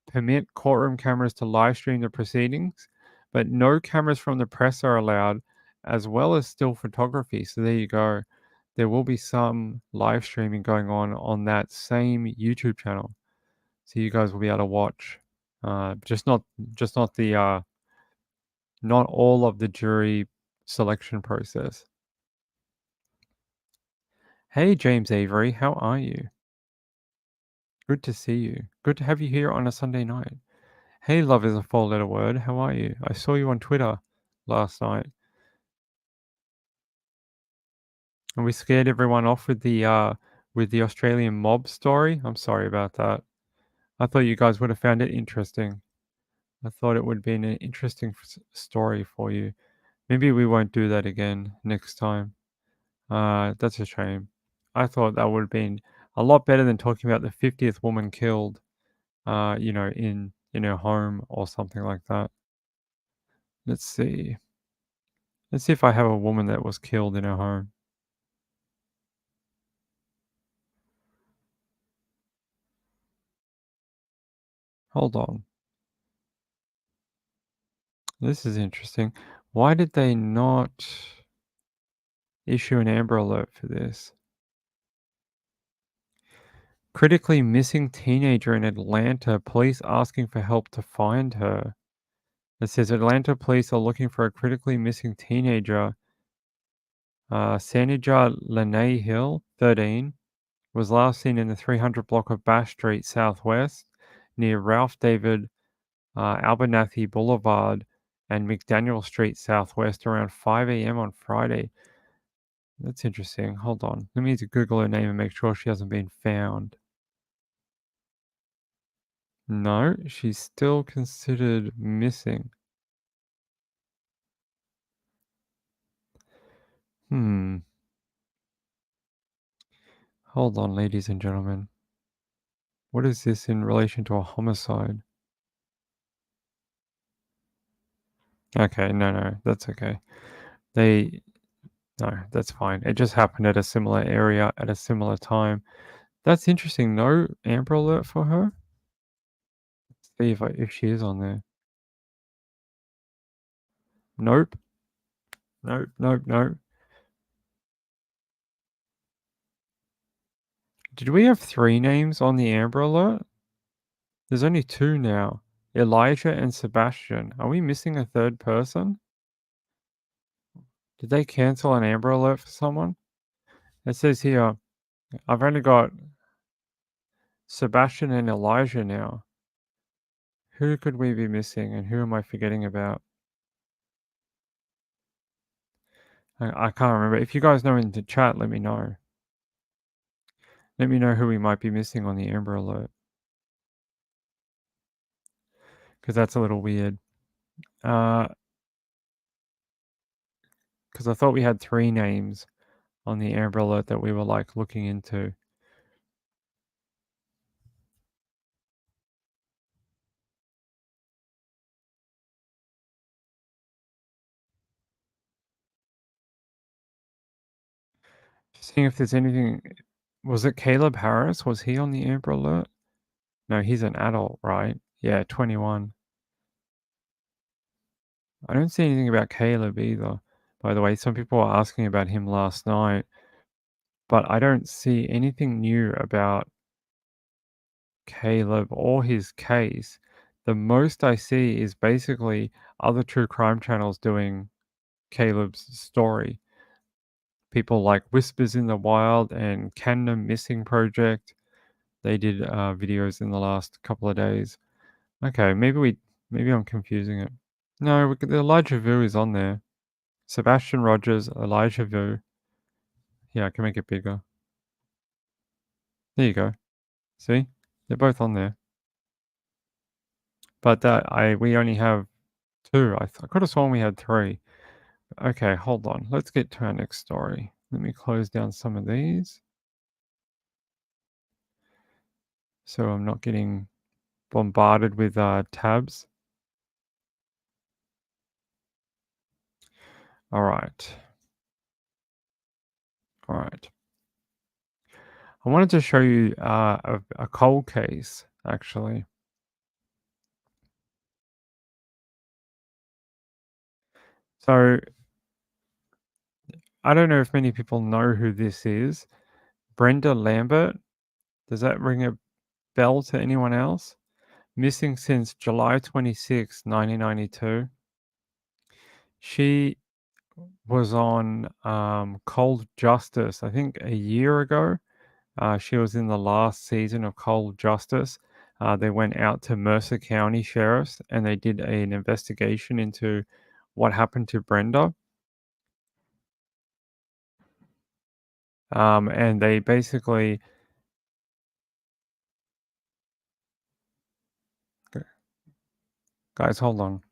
Speaker 1: permit courtroom cameras to live stream the proceedings, but no cameras from the press are allowed, as well as still photography. So there you go. There will be some live streaming going on that same YouTube channel, so you guys will be able to watch. Just not the not all of the jury selection process. Hey, James Avery, how are you? Good to see you. Good to have you here on a Sunday night. Hey, love is a four-letter word. How are you? I saw you on Twitter last night. And we scared everyone off with the Australian mob story. I'm sorry about that. I thought you guys would have found it interesting. I thought it would have been an interesting story for you. Maybe we won't do that again next time. That's a shame. I thought that would have been a lot better than talking about the 50th woman killed, in her home or something like that. Let's see. Let's see if I have a woman that was killed in her home. Hold on. This is interesting. Why did they not issue an Amber Alert for this? Critically missing teenager in Atlanta, police asking for help to find her. It says Atlanta police are looking for a critically missing teenager. Sanija Lene Hill, 13, was last seen in the 300 block of Bash Street Southwest near Ralph David Abernathy Boulevard and McDaniel Street Southwest around 5 a.m. on Friday. That's interesting. Hold on. Let me Google her name and make sure she hasn't been found. No, she's still considered missing. Hold on, ladies and gentlemen. What is this in relation to a homicide? Okay, no, that's okay. No, that's fine. It just happened at a similar area at a similar time. That's interesting. No Amber Alert for her? Let's see if she is on there. Nope. Nope. Did we have 3 names on the Amber Alert? There's only 2 now. Elijah and Sebastian. Are we missing a 3rd person? Did they cancel an Amber Alert for someone? It says here, I've only got Sebastian and Elijah now. Who could we be missing and who am I forgetting about? I can't remember. If you guys know in the chat, let me know. Let me know who we might be missing on the Amber Alert. Because that's a little weird. Because I thought we had 3 names on the Amber Alert that we were looking into. Seeing if there's anything. Was it Caleb Harris? Was he on the Amber Alert? No, he's an adult, right? Yeah, 21. I don't see anything about Caleb either. By the way, some people were asking about him last night, but I don't see anything new about Caleb or his case. The most I see is basically other true crime channels doing Caleb's story. People like Whispers in the Wild and Canada Missing Project. They did videos in the last couple of days. Okay, maybe I'm confusing it. No, the Elijah Vu is on there. Sebastian Rogers, Elijah Vu. Yeah, I can make it bigger. There you go. See? They're both on there. But we only have 2. I could have sworn we had 3. Okay, hold on. Let's get to our next story. Let me close down some of these, so I'm not getting bombarded with tabs. All right. I wanted to show you a cold case, actually. So I don't know if many people know who this is. Brenda Lambert. Does that ring a bell to anyone else? Missing since July 26, 1992. She was on Cold Justice, I think a year ago. She was in the last season of Cold Justice. They went out to Mercer County Sheriffs and they did an investigation into what happened to Brenda. And they basically... Guys, hold on.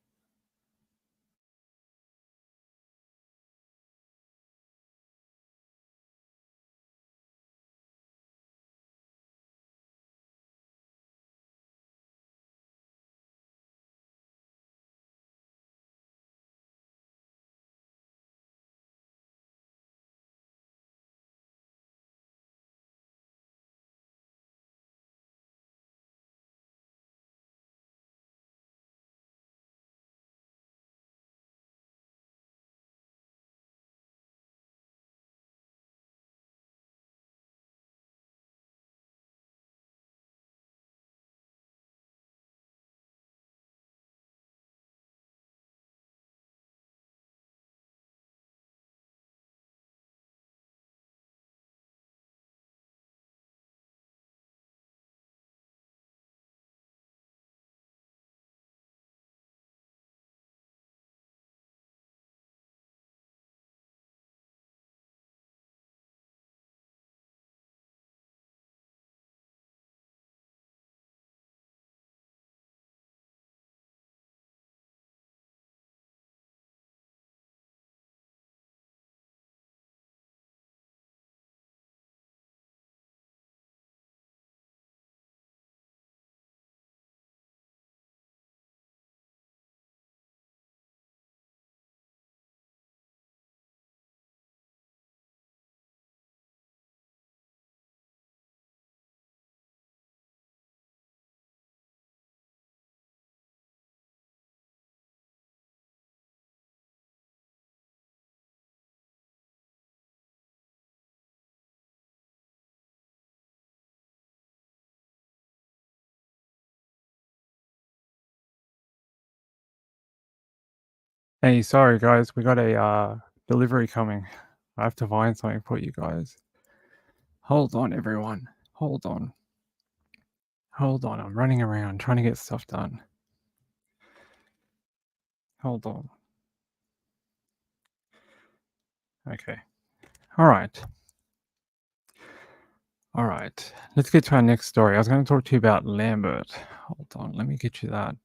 Speaker 1: Hey, sorry guys, we got a delivery coming. I have to find something for you guys. Hold on, everyone. Hold on. I'm running around trying to get stuff done. Hold on. Okay. All right. Let's get to our next story. I was going to talk to you about Lambert. Hold on. Let me get you that.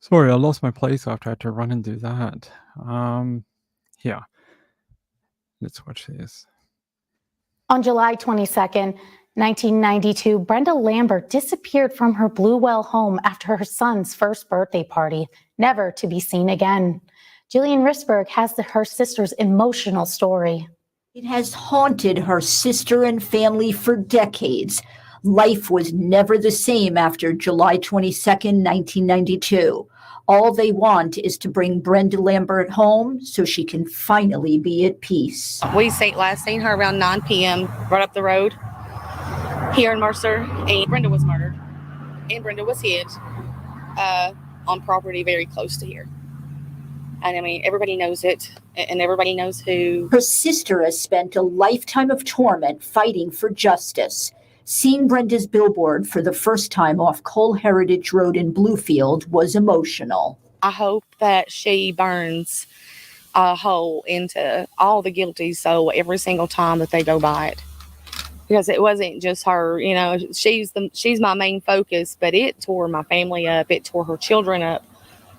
Speaker 1: Sorry, I lost my place after I had to run and do that. Yeah. Let's watch this.
Speaker 5: On July 22nd, 1992, Brenda Lambert disappeared from her Bluewell home after her son's first birthday party, never to be seen again. Jillian Risberg has her sister's emotional story.
Speaker 6: It has haunted her sister and family for decades. Life was never the same after July 22nd, 1992. All they want is to bring Brenda Lambert home so she can finally be at peace.
Speaker 7: We last seen her around 9 p.m. right up the road here in Mercer, and Brenda was murdered, and Brenda was hid on property very close to here. And I mean, everybody knows it, and everybody knows who.
Speaker 6: Her sister has spent a lifetime of torment fighting for justice. Seeing Brenda's billboard for the first time off Cole Heritage Road in Bluefield was emotional.
Speaker 7: I hope that she burns a hole into all the guilty soul every single time that they go by it. Because it wasn't just her, you know, she's my main focus, but it tore my family up, it tore her children up.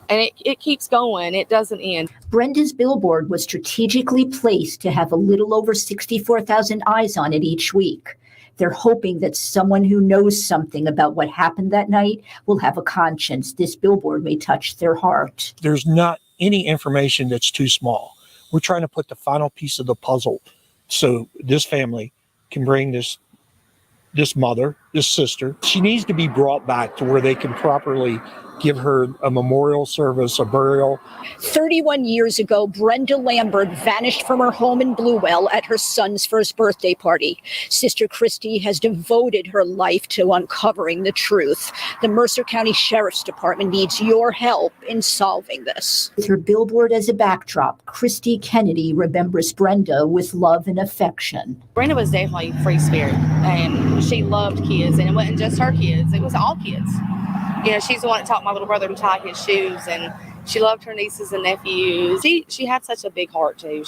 Speaker 7: And it keeps going. It doesn't end.
Speaker 6: Brenda's billboard was strategically placed to have a little over 64,000 eyes on it each week. They're hoping that someone who knows something about what happened that night will have a conscience. This billboard may touch their heart.
Speaker 8: There's not any information that's too small. We're trying to put the final piece of the puzzle so this family can bring this mother, this sister. She needs to be brought back to where they can properly give her a memorial service, a burial.
Speaker 6: 31 years ago, Brenda Lambert vanished from her home in Bluewell at her son's first birthday party. Sister Christy has devoted her life to uncovering the truth. The Mercer County Sheriff's Department needs your help in solving this. With her billboard as a backdrop, Christy Kennedy remembers Brenda with love and affection.
Speaker 7: Brenda was definitely a free spirit, and she loved kids, and it wasn't just her kids, it was all kids. You know, she's the one that taught my little brother to tie his shoes, and she loved her nieces and nephews. She had such a big heart, too.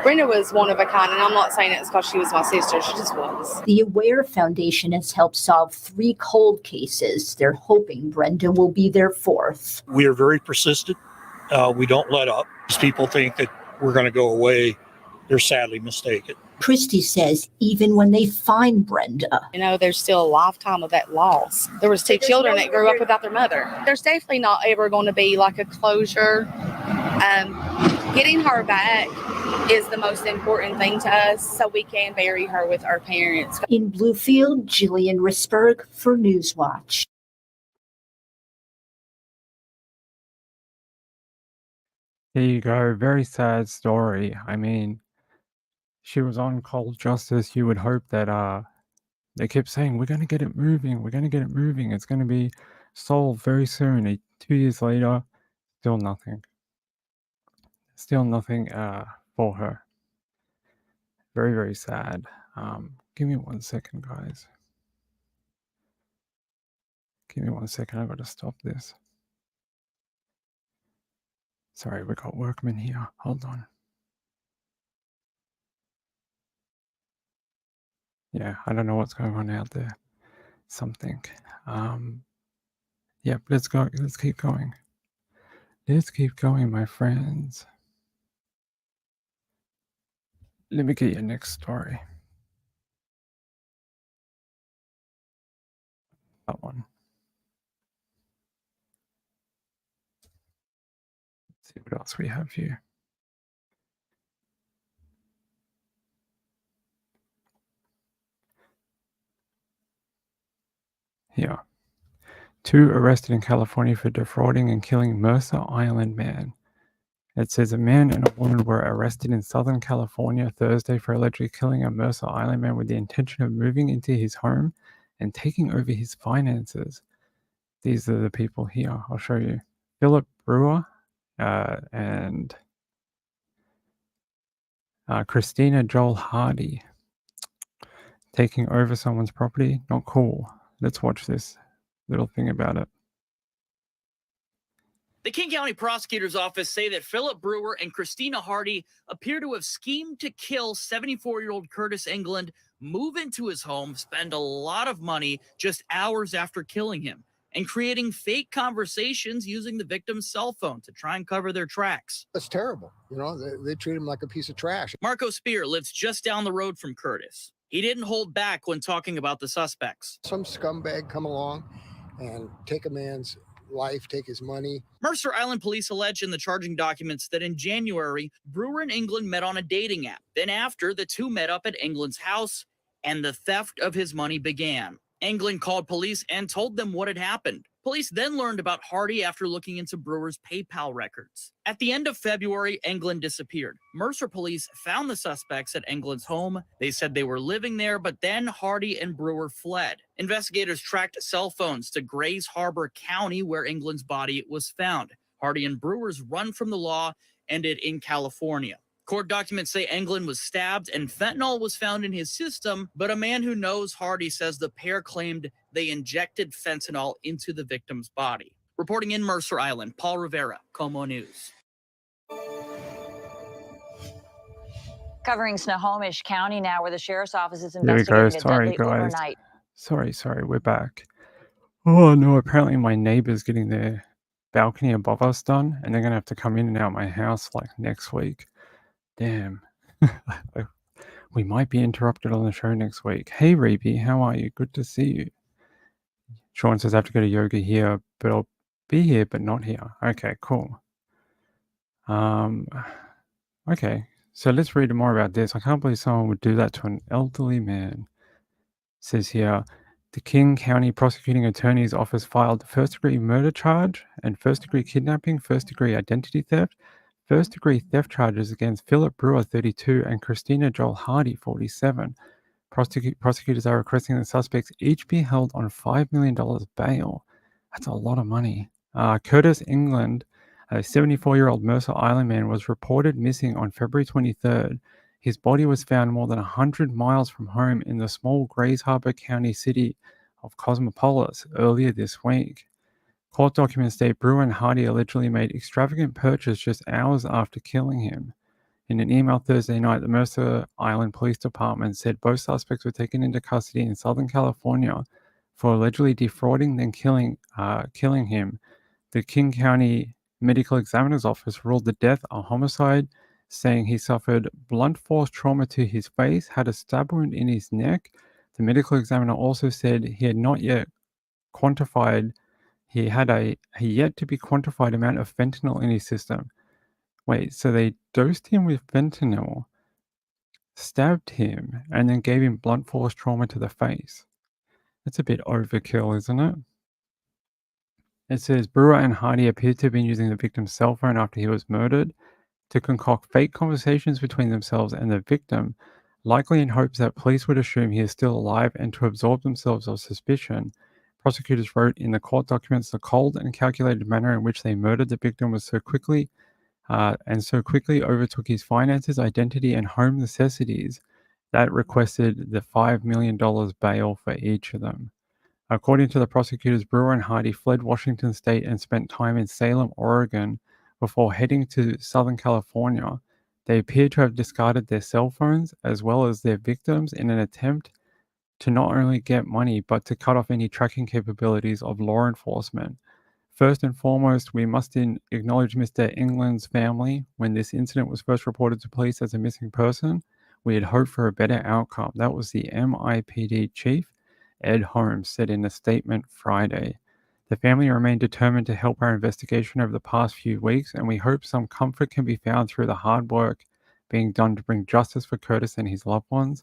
Speaker 7: Brenda was one of a kind, and I'm not saying it's because she was my sister. She just was.
Speaker 6: The Aware Foundation has helped solve 3 cold cases. They're hoping Brenda will be their 4th.
Speaker 8: We are very persistent. We don't let up. People think that we're going to go away. They're sadly mistaken.
Speaker 6: Christy says even when they find Brenda,
Speaker 7: you know, there's still a lifetime of that loss. There was 2 children that grew up without their mother. There's definitely not ever going to be like a closure. Getting her back is the most important thing to us, so we can bury her with our parents.
Speaker 6: In Bluefield, Jillian Risberg for Newswatch.
Speaker 1: There you go. Very sad story. I mean, she was on cold justice. You would hope that they kept saying, we're going to get it moving. We're going to get it moving. It's going to be solved very soon. 2 years later, still nothing. Still nothing for her. Very, very sad. Give me 1 second, guys. Give me 1 second. I've got to stop this. Sorry, we got workmen here. Hold on. Yeah, I don't know what's going on out there. Something. Yep, let's go. Let's keep going. Let's keep going, my friends. Let me get your next story. That one. Let's see what else we have here. Here. 2 arrested in California for defrauding and killing Mercer Island man. It says a man and a woman were arrested in Southern California Thursday for allegedly killing a Mercer Island man with the intention of moving into his home and taking over his finances. These are the people here. I'll show you. Philip Brewer and Christina Joel Hardy taking over someone's property. Not cool. Let's watch this little thing about it.
Speaker 9: The King County Prosecutor's Office say that Philip Brewer and Christina Hardy appear to have schemed to kill 74-year-old Curtis England, move into his home, spend a lot of money just hours after killing him, and creating fake conversations using the victim's cell phone to try and cover their tracks.
Speaker 10: That's terrible. You know, they treat him like a piece of trash.
Speaker 9: Marco Spear lives just down the road from Curtis. He didn't hold back when talking about the suspects.
Speaker 10: Some scumbag come along and take a man's life, take his money.
Speaker 9: Mercer Island police allege in the charging documents that in January, Brewer and England met on a dating app. Then after, the 2 met up at England's house and the theft of his money began. England called police and told them what had happened. Police then learned about Hardy after looking into Brewer's PayPal records. At the end of February, England disappeared. Mercer police found the suspects at England's home. They said they were living there, but then Hardy and Brewer fled. Investigators tracked cell phones to Grays Harbor County, where England's body was found. Hardy and Brewer's run from the law ended in California. Court documents say England was stabbed and fentanyl was found in his system, but a man who knows Hardy says the pair claimed they injected fentanyl into the victim's body. Reporting in Mercer Island, Paul Rivera, Como News.
Speaker 11: Covering Snohomish County now, where the sheriff's office is
Speaker 1: There we go.
Speaker 11: investigating a
Speaker 1: Sorry,
Speaker 11: deadly
Speaker 1: guys.
Speaker 11: overnight.
Speaker 1: Sorry, we're back. Oh no, apparently my neighbor's getting their balcony above us done, and they're gonna have to come in and out my house like next week. Damn. We might be interrupted on the show next week. Hey Reeby, how are you? Good to see you. Sean says I have to go to yoga here, but I'll be here but not here. Okay, cool. Okay, so let's read more about this. I can't believe someone would do that to an elderly man. It says here, the King County Prosecuting Attorney's Office filed first-degree murder charge and first-degree kidnapping, first-degree identity theft, first-degree theft charges against Philip Brewer, 32, and Christina Joel Hardy, 47. Prosecutors are requesting the suspects each be held on $5 million bail. That's a lot of money. Curtis England, a 74-year-old Mercer Island man, was reported missing on February 23rd. His body was found more than 100 miles from home in the small Grays Harbor County city of Cosmopolis earlier this week. Court documents state Brewer and Hardy allegedly made extravagant purchases just hours after killing him. In an email Thursday night, the Mercer Island Police Department said both suspects were taken into custody in Southern California for allegedly defrauding then killing him. The King County Medical Examiner's Office ruled the death a homicide, saying he suffered blunt force trauma to his face, had a stab wound in his neck. The medical examiner also said he had not yet quantified, he had a yet to be quantified amount of fentanyl in his system. Wait, so they dosed him with fentanyl, stabbed him, and then gave him blunt force trauma to the face. That's a bit overkill, isn't it? It says Brewer and Hardy appeared to have been using the victim's cell phone after he was murdered to concoct fake conversations between themselves and the victim, likely in hopes that police would assume he is still alive and to absolve themselves of suspicion. Prosecutors wrote in the court documents the cold and calculated manner in which they murdered the victim was so quickly overtook his finances, identity, and home necessities that requested the $5 million bail for each of them. According to the prosecutors, Brewer and Hardy fled Washington State and spent time in Salem, Oregon, before heading to Southern California. They appear to have discarded their cell phones as well as their victims in an attempt to not only get money, but to cut off any tracking capabilities of law enforcement. First and foremost, we must acknowledge Mr. England's family. When this incident was first reported to police as a missing person, we had hoped for a better outcome. That was the MIPD chief, Ed Holmes, said in a statement Friday. The family remained determined to help our investigation over the past few weeks, and we hope some comfort can be found through the hard work being done to bring justice for Curtis and his loved ones.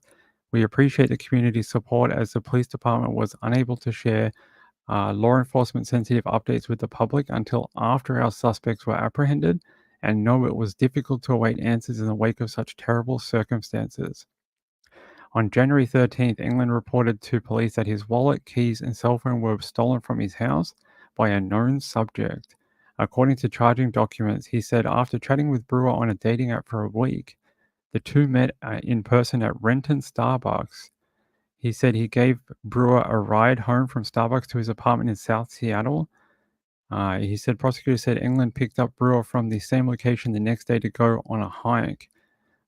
Speaker 1: We appreciate the community's support as the police department was unable to share law enforcement sensitive updates with the public until after our suspects were apprehended, and know it was difficult to await answers in the wake of such terrible circumstances. On January 13th, England reported to police that his wallet, keys, and cell phone were stolen from his house by a known subject. According to charging documents, he said after chatting with Brewer on a dating app for a week, the two met in person at Renton Starbucks. He said he gave Brewer a ride home from Starbucks to his apartment in South Seattle. He said prosecutors said England picked up Brewer from the same location the next day to go on a hike.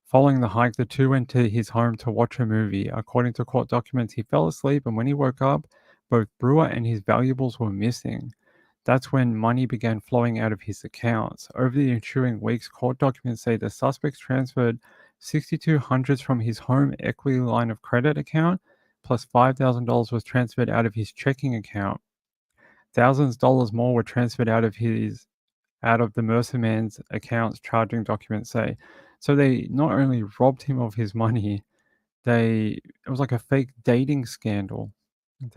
Speaker 1: Following the hike, the two went to his home to watch a movie. According to court documents, he fell asleep, and when he woke up, both Brewer and his valuables were missing. That's when money began flowing out of his accounts. Over the ensuing weeks, court documents say the suspects transferred $6,200 from his home equity line of credit account, plus $5,000 was transferred out of his checking account. Thousands of dollars more were transferred out of the Mercer man's accounts, charging documents say. So they not only robbed him of his money, it was like a fake dating scandal.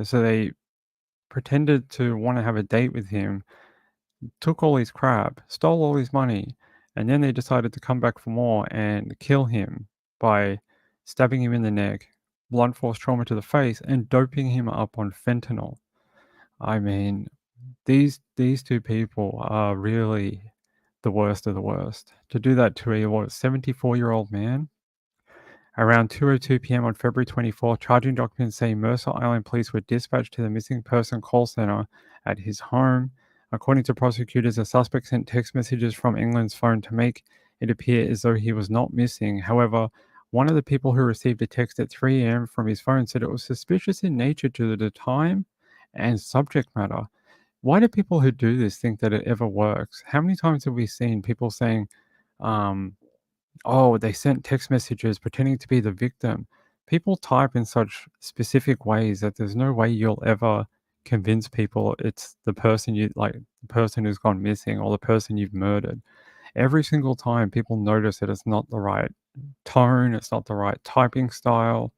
Speaker 1: So they pretended to want to have a date with him, took all his crap, stole all his money, and then they decided to come back for more and kill him by stabbing him in the neck, blunt force trauma to the face, and doping him up on fentanyl. I mean, these two people are really the worst of the worst. To do that to a 74-year-old man. Around 2:02 p.m. on February 24th, charging documents say Mercer Island police were dispatched to the missing person call center at his home. According to prosecutors, the suspect sent text messages from England's phone to make it appear as though he was not missing. However, one of the people who received a text at 3 a.m. from his phone said it was suspicious in nature due to the time and subject matter. Why do people who do this think that it ever works? How many times have we seen people saying, oh, they sent text messages pretending to be the victim? People type in such specific ways that there's no way you'll ever convince people it's the person the person who's gone missing or the person you've murdered. Every single time people notice that it's not the right tone, it's not the right typing style,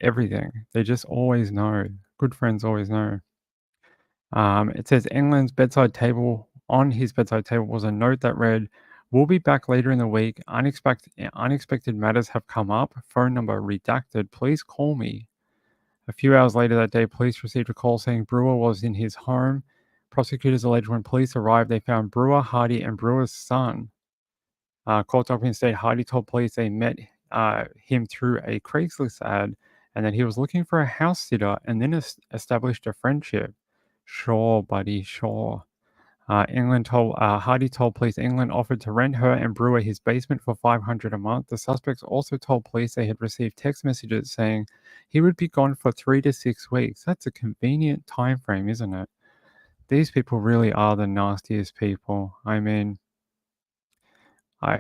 Speaker 1: everything. They just always know. Good friends always know. It says England's bedside table. On his bedside table was a note that read, "We'll be back later in the week. Unexpected matters have come up. Phone number redacted. Please call me." A few hours later that day, police received a call saying Brewer was in his home. Prosecutors allege when police arrived, they found Brewer, Hardy, and Brewer's son. Court documents state Hardy told police they met him through a Craigslist ad and that he was looking for a house sitter and then established a friendship. Sure, buddy, sure. Hardy told police England offered to rent her and Brewer his basement for $500 a month. The suspects also told police they had received text messages saying he would be gone for 3 to 6 weeks. That's a convenient time frame, isn't it? These people really are the nastiest people. I mean, I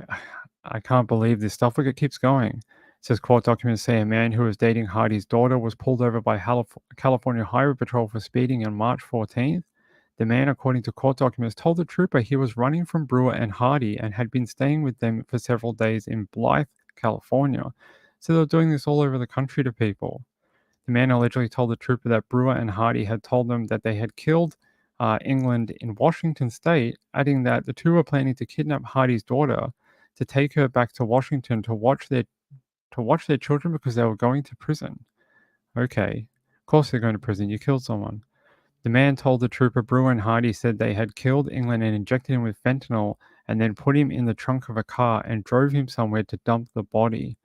Speaker 1: can't believe this stuff. Look, it keeps going. It says court documents say a man who was dating Hardy's daughter was pulled over by California Highway Patrol for speeding on March 14th. The man, according to court documents, told the trooper he was running from Brewer and Hardy and had been staying with them for several days in Blythe, California. So they're doing this all over the country to people. The man allegedly told the trooper that Brewer and Hardy had told them that they had killed England in Washington state, adding that the two were planning to kidnap Hardy's daughter to take her back to Washington to watch their children because they were going to prison. Okay, of course they're going to prison. You killed someone. The man told the trooper Brewer and Hardy said they had killed England and injected him with fentanyl and then put him in the trunk of a car and drove him somewhere to dump the body.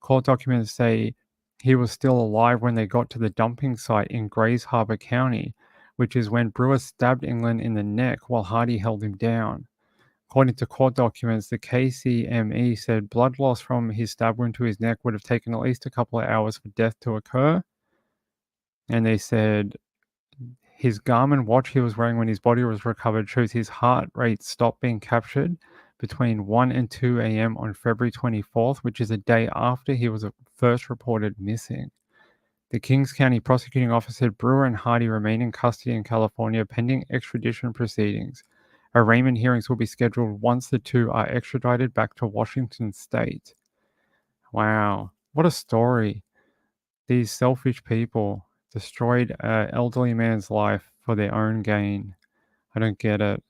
Speaker 1: Court documents say he was still alive when they got to the dumping site in Grays Harbor County, which is when Brewer stabbed England in the neck while Hardy held him down. According to court documents, the KCME said blood loss from his stab wound to his neck would have taken at least a couple of hours for death to occur. And they said his Garmin watch he was wearing when his body was recovered shows his heart rate stopped being captured between 1 and 2 a.m. on February 24th, which is a day after he was first reported missing. The Kings County prosecuting officer said Brewer and Hardy remain in custody in California pending extradition proceedings. Arraignment hearings will be scheduled once the two are extradited back to Washington state. Wow, what a story. These selfish people destroyed an elderly man's life for their own gain. I don't get it.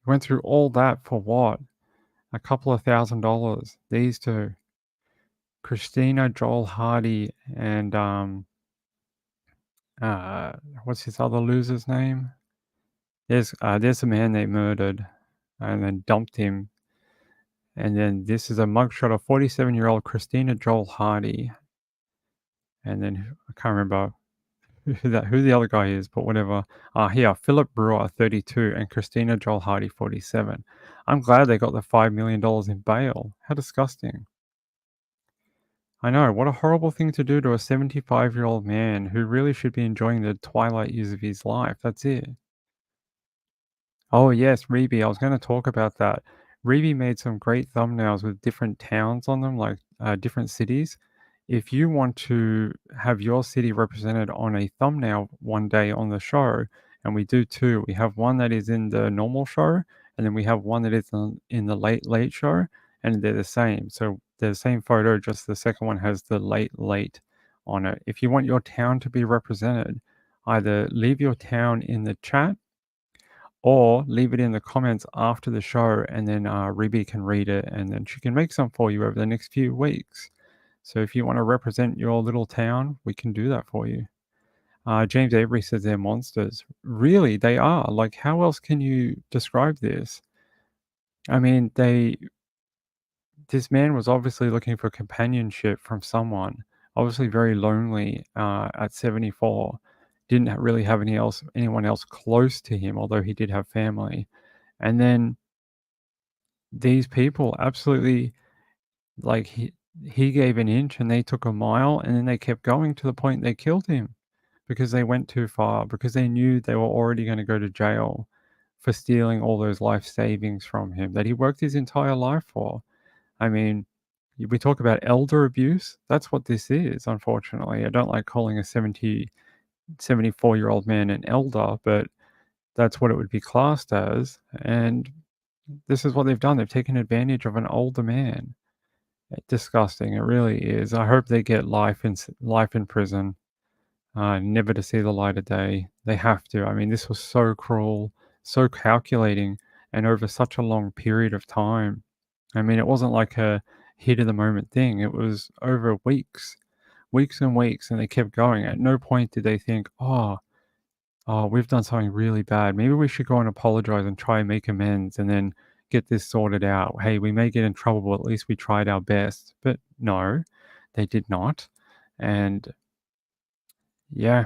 Speaker 1: Went through all that for what? A couple of $1,000. These two. Christina Joel Hardy and what's his other loser's name? There's a man they murdered and then dumped him. And then this is a mugshot of 47-year-old Christina Joel Hardy. And then I can't remember who the other guy is, but whatever. Here, Philip Brewer, 32, and Christina Joel Hardy, 47. I'm glad they got the $5 million in bail. How disgusting. I know, what a horrible thing to do to a 75-year-old man who really should be enjoying the twilight years of his life. That's it. Oh, yes, Reeby. I was going to talk about that. Reeby made some great thumbnails with different towns on them, like different cities. If you want to have your city represented on a thumbnail one day on the show, and we do two, we have one that is in the normal show, and then we have one that is in the late show, and they're the same. So they're the same photo, just the second one has the late on it. If you want your town to be represented, either leave your town in the chat or leave it in the comments after the show, and then Ruby can read it, and then she can make some for you over the next few weeks. So if you want to represent your little town, we can do that for you. James Avery says they're monsters. Really, they are. Like, how else can you describe this? I mean, this man was obviously looking for companionship from someone, obviously very lonely at 74. Didn't really have anyone else close to him, although he did have family. And then these people absolutely, like, he gave an inch and they took a mile, and then they kept going to the point they killed him because they went too far, because they knew they were already going to go to jail for stealing all those life savings from him that he worked his entire life for. I mean, we talk about elder abuse. That's what this is, unfortunately. I don't like calling a 74-year-old man an elder, but that's what it would be classed as. And this is what they've done. They've taken advantage of an older man. Disgusting. It really is. I hope they get life in prison, never to see the light of day. They have to. I mean, this was so cruel, so calculating, and over such a long period of time. I mean, it wasn't like a heat of the moment thing. It was over weeks and weeks, and they kept going. At no point did they think, oh, we've done something really bad. Maybe we should go and apologize and try and make amends and then get this sorted out. Hey, we may get in trouble, but at least we tried our best. But no, they did not. And yeah,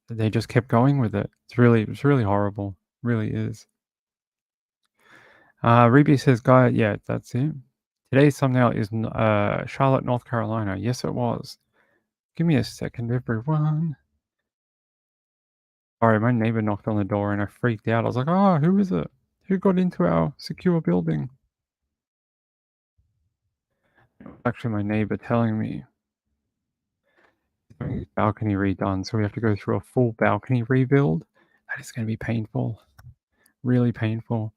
Speaker 1: they just kept going with it. It's really horrible. Really is. Ruby says, "Guy, yeah, that's it. Today's thumbnail is Charlotte, North Carolina. Yes, it was. Give me a second, everyone. Sorry, my neighbor knocked on the door and I freaked out. I was like, oh, who is it? Who got into our secure building? It was actually my neighbor telling me his balcony redone, so we have to go through a full balcony rebuild. That is going to be painful. Really painful.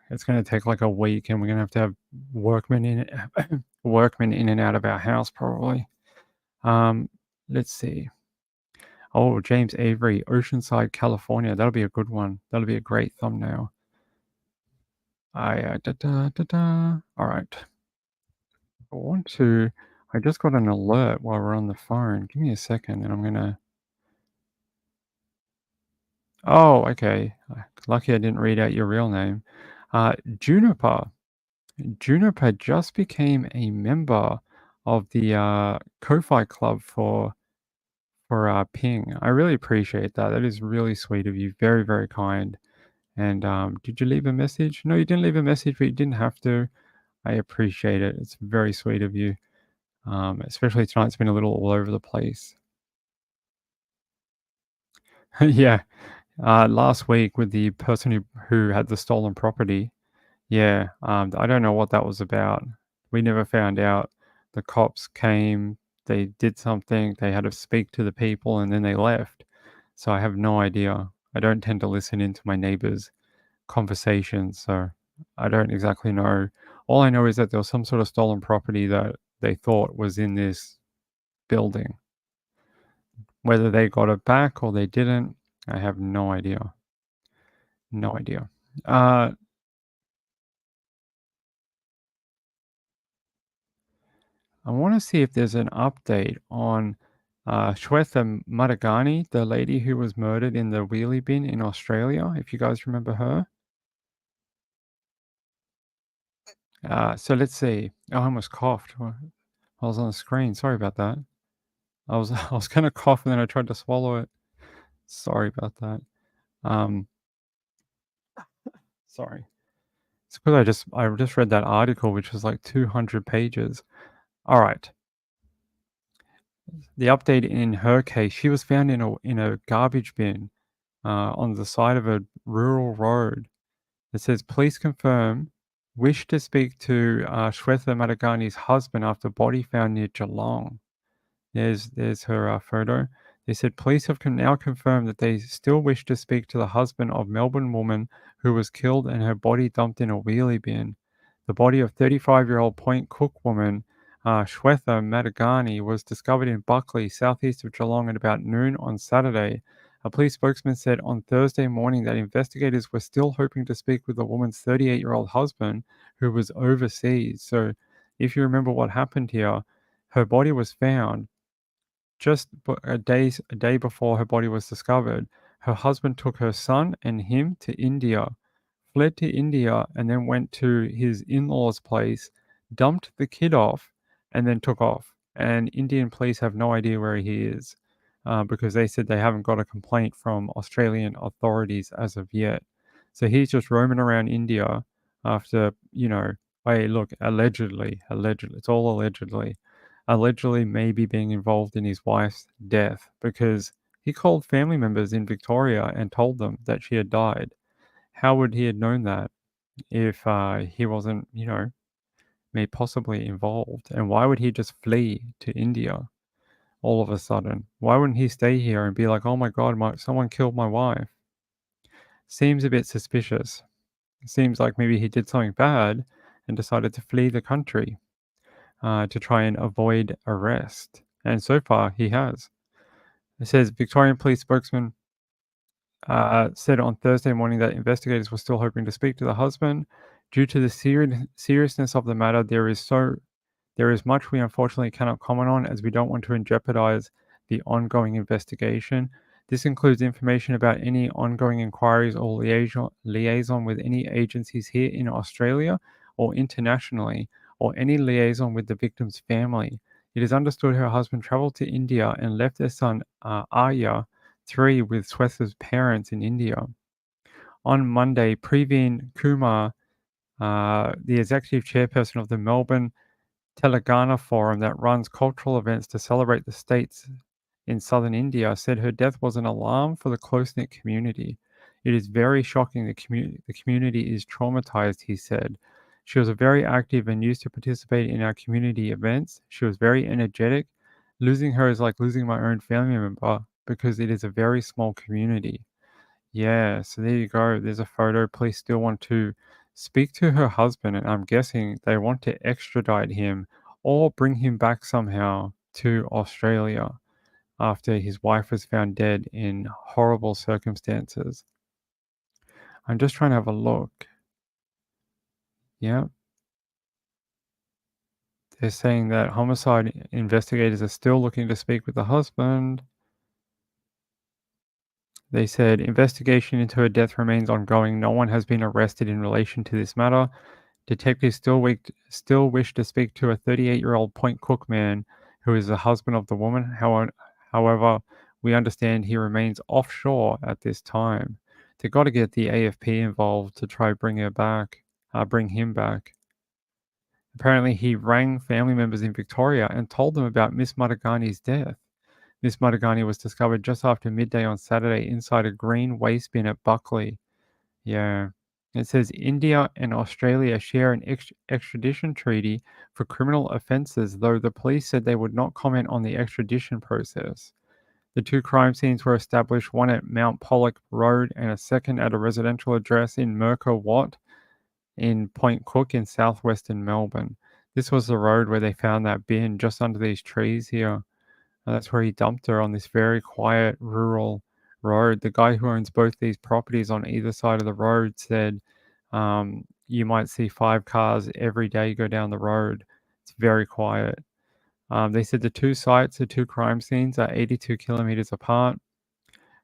Speaker 1: It's going to take like a week, and we're going to have workmen in and out of our house probably. Let's see. Oh, James Avery, Oceanside, California. That'll be a good one. That'll be a great thumbnail. All right. I just got an alert while we're on the phone. Give me a second, and I'm gonna. Oh, okay. Lucky I didn't read out your real name. Juniper. Juniper just became a member of the Ko-Fi Club for Ping. I really appreciate that. That is really sweet of you. Very, very kind. And did you leave a message? No, you didn't leave a message, but you didn't have to. I appreciate it. It's very sweet of you. Especially tonight, it's been a little all over the place. Yeah. Last week with the person who had the stolen property. Yeah. I don't know what that was about. We never found out. The cops came, they did something, they had to speak to the people, and then they left. So I have no idea. I don't tend to listen into my neighbors' conversations, so I don't exactly know. All I know is that there was some sort of stolen property that they thought was in this building. Whether they got it back or they didn't, I have no idea. No idea. I want to see if there's an update on Shweta Madagani, the lady who was murdered in the wheelie bin in Australia, if you guys remember her. So let's see. Oh, I almost coughed. I was on the screen. Sorry about that. I was going to cough and then I tried to swallow it. Sorry about that. Sorry. It's because I just read that article, which was like 200 pages. All right. The update in her case, she was found in a garbage bin on the side of a rural road. It says, "Police confirm wish to speak to Shweta Madagani's husband after body found near Geelong." There's her photo. They said police have now confirmed that they still wish to speak to the husband of Melbourne woman who was killed and her body dumped in a wheelie bin. The body of 35-year-old Point Cook woman Shweta Madagani was discovered in Buckley, southeast of Geelong, at about noon on Saturday. A police spokesman said on Thursday morning that investigators were still hoping to speak with the woman's 38-year-old husband, who was overseas. So, if you remember what happened here, her body was found just a day before her body was discovered. Her husband took her son and him to India, fled to India, and then went to his in-laws' place, dumped the kid off, and then took off. And Indian police have no idea where he is because they said they haven't got a complaint from Australian authorities as of yet. So he's just roaming around India after, hey, look, allegedly, it's all allegedly maybe being involved in his wife's death because he called family members in Victoria and told them that she had died. How would he have known that if he wasn't, may possibly involved? And why would he just flee to India all of a sudden? Why wouldn't he stay here and be like, oh my God, someone killed my wife? Seems a bit suspicious. Seems like maybe he did something bad and decided to flee the country to try and avoid arrest. And so far, he has. It says Victorian police spokesman said on Thursday morning that investigators were still hoping to speak to the husband. Due to the seriousness of the matter, there is much we unfortunately cannot comment on, as we don't want to jeopardize the ongoing investigation. This includes information about any ongoing inquiries or liaison with any agencies here in Australia or internationally, or any liaison with the victim's family. It is understood her husband traveled to India and left their son Arya, 3, with Swetha's parents in India. On Monday, Praveen Kumar, the executive chairperson of the Melbourne Telangana Forum that runs cultural events to celebrate the states in southern India, said her death was an alarm for the close-knit community. It is very shocking. The community is traumatized, he said. She was very active and used to participate in our community events. She was very energetic. Losing her is like losing my own family member because it is a very small community. Yeah, so there you go. There's a photo. Police still want to speak to her husband, and I'm guessing they want to extradite him or bring him back somehow to Australia after his wife was found dead in horrible circumstances. I'm just trying to have a look. Yeah. They're saying that homicide investigators are still looking to speak with the husband. They said investigation into her death remains ongoing. No one has been arrested in relation to this matter. Detectives still wish to speak to a 38-year-old Point Cook man who is the husband of the woman. However, we understand he remains offshore at this time. They've got to get the AFP involved to try bring him back. Apparently, he rang family members in Victoria and told them about Miss Madagani's death. Miss Madagani was discovered just after midday on Saturday inside a green waste bin at Buckley. Yeah. It says India and Australia share an extradition treaty for criminal offences, though the police said they would not comment on the extradition process. The 2 crime scenes were established, one at Mount Pollock Road and a second at a residential address in Merker Watt in Point Cook in southwestern Melbourne. This was the road where they found that bin just under these trees here. And that's where he dumped her, on this very quiet rural road. The guy who owns both these properties on either side of the road said you might see 5 cars every day go down the road. It's very quiet. They said the 2 sites, the 2 crime scenes, are 82 kilometers apart.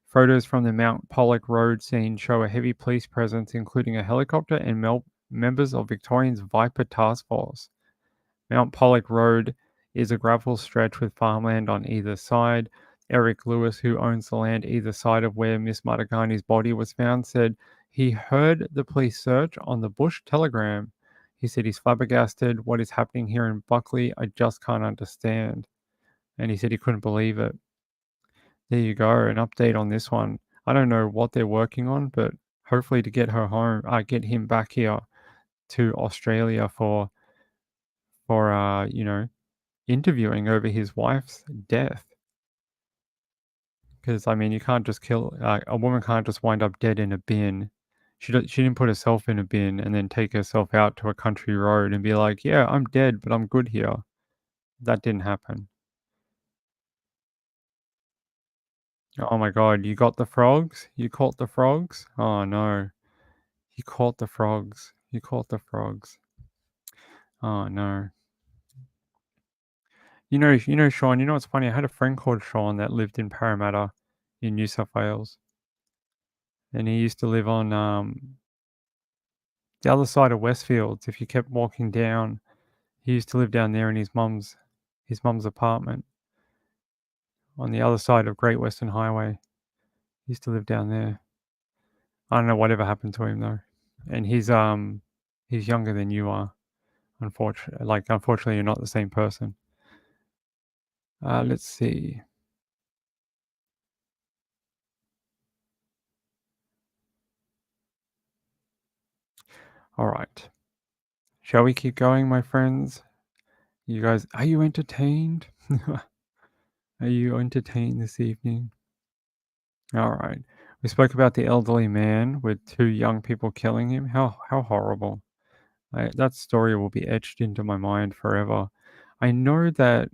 Speaker 1: Photos from the Mount Pollock Road scene show a heavy police presence, including a helicopter and members of Victorian's Viper Task Force. Mount Pollock Road is a gravel stretch with farmland on either side. Eric Lewis, who owns the land either side of where Miss Madagani's body was found, said he heard the police search on the bush telegram. He said he's flabbergasted. What is happening here in Buckley? I just can't understand. And he said he couldn't believe it. There you go, an update on this one. I don't know what they're working on, but hopefully to get her home, get him back here to Australia for interviewing over his wife's death. Because, I mean, you can't just kill... a woman can't just wind up dead in a bin. She didn't put herself in a bin and then take herself out to a country road and be like, yeah, I'm dead, but I'm good here. That didn't happen. Oh my God, you got the frogs? You caught the frogs? Oh no. You caught the frogs. You caught the frogs. Oh no. You know, Sean, you know what's funny? I had a friend called Sean that lived in Parramatta in New South Wales. And he used to live on the other side of Westfields. If you kept walking down, he used to live down there in his mum's apartment on the other side of Great Western Highway. He used to live down there. I don't know whatever happened to him though. And he's younger than you are. Unfortunately, you're not the same person. Let's see. All right. Shall we keep going, my friends? You guys, are you entertained? Are you entertained this evening? All right. We spoke about the elderly man with 2 young people killing him. How horrible. That story will be etched into my mind forever. I know that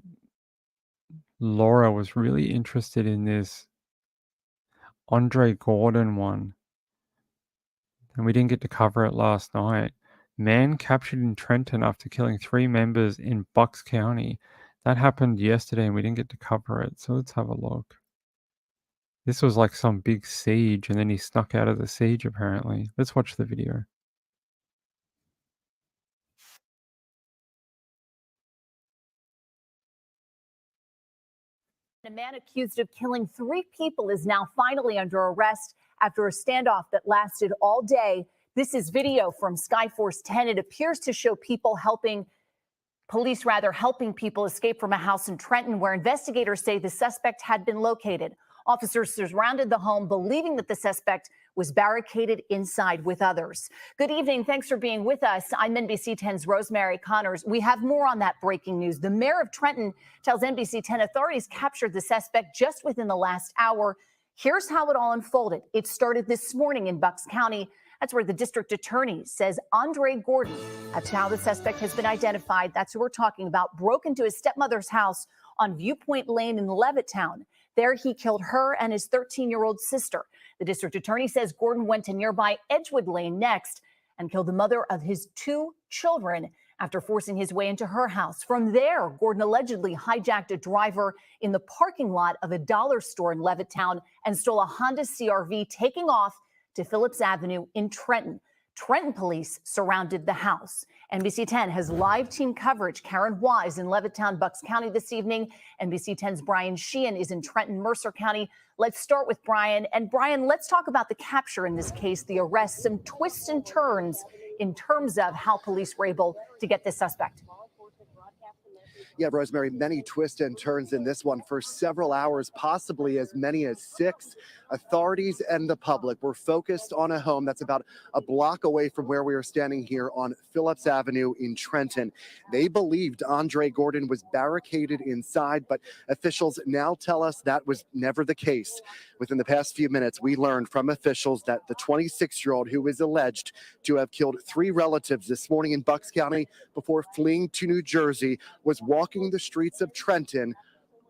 Speaker 1: Laura was really interested in this Andre Gordon one, and we didn't get to cover it last night. Man captured in Trenton after killing 3 members in Bucks County. That happened yesterday and we didn't get to cover it, so let's have a look. This was like some big siege and then he snuck out of the siege apparently. Let's watch the video.
Speaker 12: A man accused of killing 3 people is now finally under arrest after a standoff that lasted all day. This is video from Skyforce 10. It appears to show police helping people escape from a house in Trenton where investigators say the suspect had been located. Officers surrounded the home, believing that the suspect was barricaded inside with others. Good evening. Thanks for being with us. I'm NBC 10's Rosemary Connors. We have more on that breaking news. The mayor of Trenton tells NBC 10 authorities captured the suspect just within the last hour. Here's how it all unfolded. It started this morning in Bucks County. That's where the district attorney says Andre Gordon, that's how the suspect has been identified. That's who we're talking about, broke into his stepmother's house on Viewpoint Lane in Levittown. There, he killed her and his 13-year-old sister. The district attorney says Gordon went to nearby Edgewood Lane next and killed the mother of his 2 children after forcing his way into her house. From there, Gordon allegedly hijacked a driver in the parking lot of a dollar store in Levittown and stole a Honda CRV, taking off to Phillips Avenue in Trenton. Trenton police surrounded the house. NBC 10 has live team coverage. Karen Wise in Levittown, Bucks County this evening. NBC 10's Brian Sheehan is in Trenton, Mercer County. Let's start with Brian. And Brian, let's talk about the capture in this case, the arrest, some twists and turns in terms of how police were able to get this suspect.
Speaker 13: Yeah, Rosemary, many twists and turns in this one for several hours, possibly as many as 6. Authorities and the public were focused on a home that's about a block away from where we are standing here on Phillips Avenue in Trenton. They believed Andre Gordon was barricaded inside, but officials now tell us that was never the case. Within the past few minutes, we learned from officials that the 26-year-old who is alleged to have killed 3 relatives this morning in Bucks County before fleeing to New Jersey was walking the streets of Trenton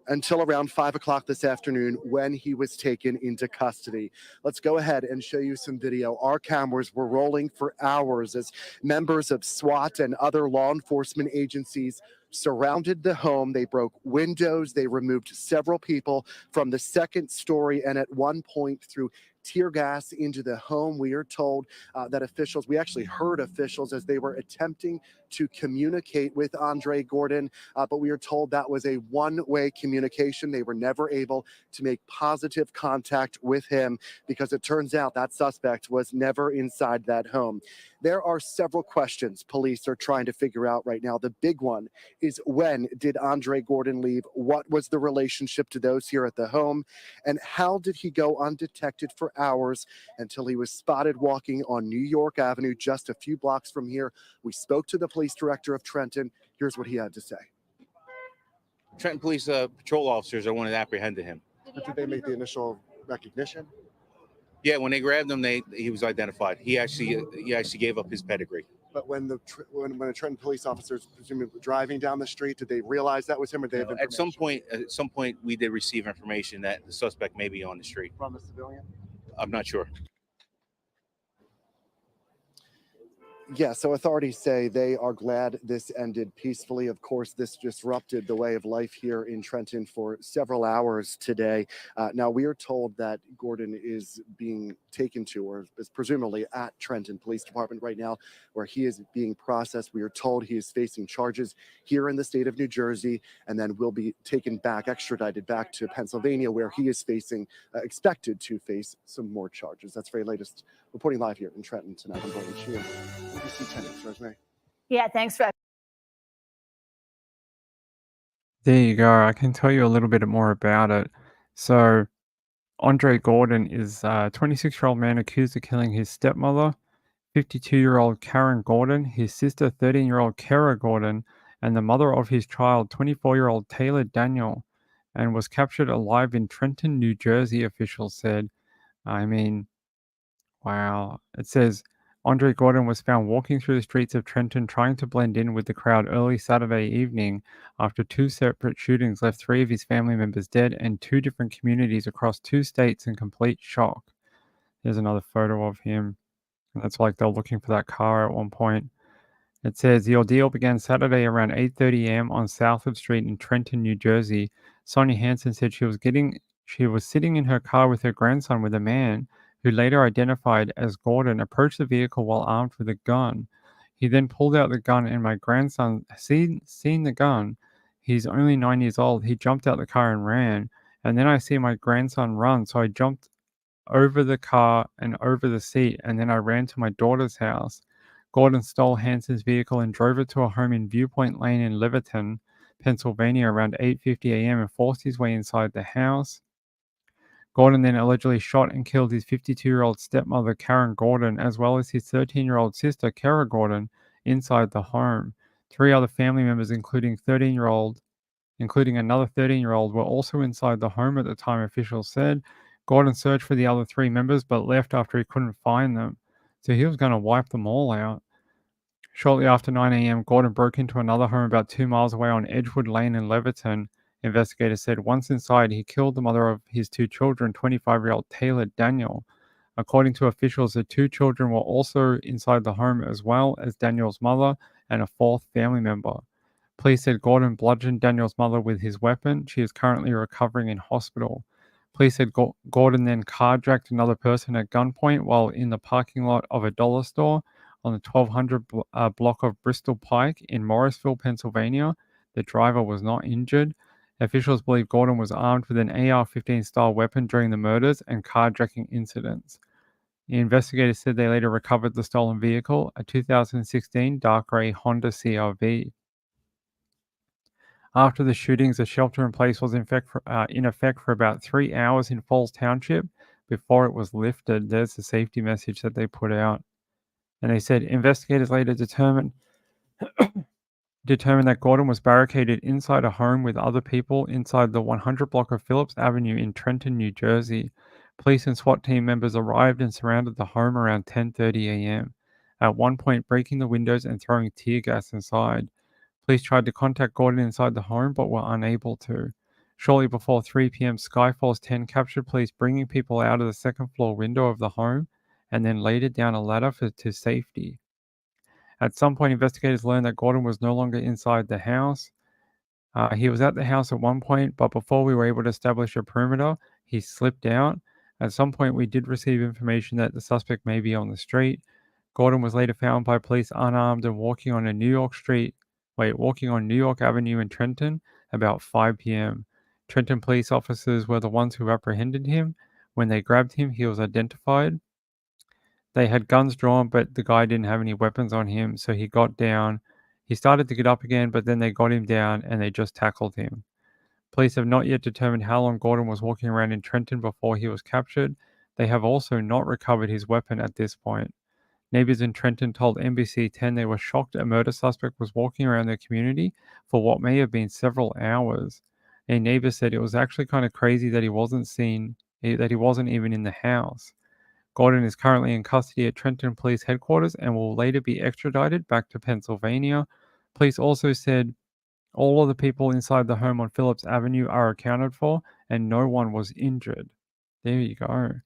Speaker 13: until around 5 o'clock this afternoon when he was taken into custody. Let's go ahead and show you some video. Our cameras were rolling for hours as members of SWAT and other law enforcement agencies surrounded the home. They broke windows. They removed several people from the 2nd story and at one point threw tear gas into the home. We are told that we actually heard officials as they were attempting to communicate with Andre Gordon, but we are told that was a one-way communication. They were never able to make positive contact with him because it turns out that suspect was never inside that home. There are several questions police are trying to figure out right now. The big one is, when did Andre Gordon leave? What was the relationship to those here at the home? And how did he go undetected for hours until he was spotted walking on New York Avenue just a few blocks from here? We spoke to the police director of Trenton. Here's what he had to say.
Speaker 14: Trenton police patrol officers are one that apprehended him.
Speaker 13: Did they make the initial recognition?
Speaker 14: Yeah, when they grabbed him, he was identified. He actually gave up his pedigree.
Speaker 13: But when when a Trenton police officer is presumably driving down the street, did they realize that was him, or they have
Speaker 14: At some point, we did receive information that the suspect may be on the street.
Speaker 13: from a civilian?
Speaker 14: I'm not sure.
Speaker 13: Yeah, so authorities say they are glad this ended peacefully. Of course, this disrupted the way of life here in Trenton for several hours today. Now, we are told that Gordon is being taken to, or is presumably at Trenton Police Department right now, where he is being processed. We are told he is facing charges here in the state of New Jersey, and then will be taken back, extradited back to Pennsylvania, where he is expected to face some more charges. That's very latest reporting live here in Trenton tonight. I'm Gordon Sheehan. ABC 10 News. Rosemary.
Speaker 12: Yeah, thanks for.
Speaker 1: There you go. I can tell you a little bit more about it. So, Andre Gordon is a 26-year-old man accused of killing his stepmother, 52-year-old Karen Gordon, his sister, 13-year-old Kara Gordon, and the mother of his child, 24-year-old Taylor Daniel, and was captured alive in Trenton, New Jersey, officials said. I mean, wow. It says Andre Gordon was found walking through the streets of Trenton trying to blend in with the crowd early Saturday evening after two separate shootings left 3 of his family members dead and 2 different communities across 2 states in complete shock. There's another photo of him. And that's like they're looking for that car at one point. It says the ordeal began Saturday around 8:30 a.m. on Southwood Street in Trenton, New Jersey. Sonia Hansen said she was sitting in her car with her grandson with a man who later identified as Gordon approached the vehicle while armed with a gun. He then pulled out the gun, and my grandson, seen the gun, he's only 9 years old, he jumped out the car and ran. And then I see my grandson run, so I jumped over the car and over the seat, and then I ran to my daughter's house. Gordon stole Hansen's vehicle and drove it to a home in Viewpoint Lane in Leverton, Pennsylvania around 8:50 a.m. and forced his way inside the house. Gordon then allegedly shot and killed his 52-year-old stepmother, Karen Gordon, as well as his 13-year-old sister, Kara Gordon, inside the home. 3 other family members, including another 13-year-old, were also inside the home at the time, officials said. Gordon searched for the other 3 members but left after he couldn't find them. So he was going to wipe them all out. Shortly after 9 a.m., Gordon broke into another home about 2 miles away on Edgewood Lane in Leverton. Investigators said once inside, he killed the mother of his 2 children, 25-year-old Taylor Daniel. According to officials, the 2 children were also inside the home, as well as Daniel's mother and a 4th family member. Police said Gordon bludgeoned Daniel's mother with his weapon. She is currently recovering in hospital. Police said Gordon then carjacked another person at gunpoint while in the parking lot of a dollar store on the 1200 block of Bristol Pike in Morrisville, Pennsylvania. The driver was not injured. Officials believe Gordon was armed with an AR-15 style weapon during the murders and carjacking incidents. The investigators said they later recovered the stolen vehicle, a 2016 dark gray Honda CR-V. After the shootings, a shelter-in-place was in effect for about 3 hours in Falls Township before it was lifted. There's the safety message that they put out. And they said investigators later determined that Gordon was barricaded inside a home with other people inside the 100 block of Phillips Avenue in Trenton, New Jersey. Police and SWAT team members arrived and surrounded the home around 10:30 a.m., at one point breaking the windows and throwing tear gas inside. Police tried to contact Gordon inside the home but were unable to. Shortly before 3 p.m., Skyforce 10 captured police bringing people out of the second floor window of the home and then laid down a ladder to safety. At some point, investigators learned that Gordon was no longer inside the house. He was at the house at one point, but before we were able to establish a perimeter, he slipped out. At some point, we did receive information that the suspect may be on the street. Gordon was later found by police unarmed and walking on New York Avenue in Trenton about 5 p.m. Trenton police officers were the ones who apprehended him. When they grabbed him, he was identified. They had guns drawn, but the guy didn't have any weapons on him, so he got down. He started to get up again, but then they got him down and they just tackled him. Police have not yet determined how long Gordon was walking around in Trenton before he was captured. They have also not recovered his weapon at this point. Neighbors in Trenton told NBC 10 they were shocked a murder suspect was walking around their community for what may have been several hours. A neighbor said it was actually kind of crazy that he wasn't even in the house. Gordon is currently in custody at Trenton Police Headquarters and will later be extradited back to Pennsylvania. Police also said all of the people inside the home on Phillips Avenue are accounted for and no one was injured. There you go. It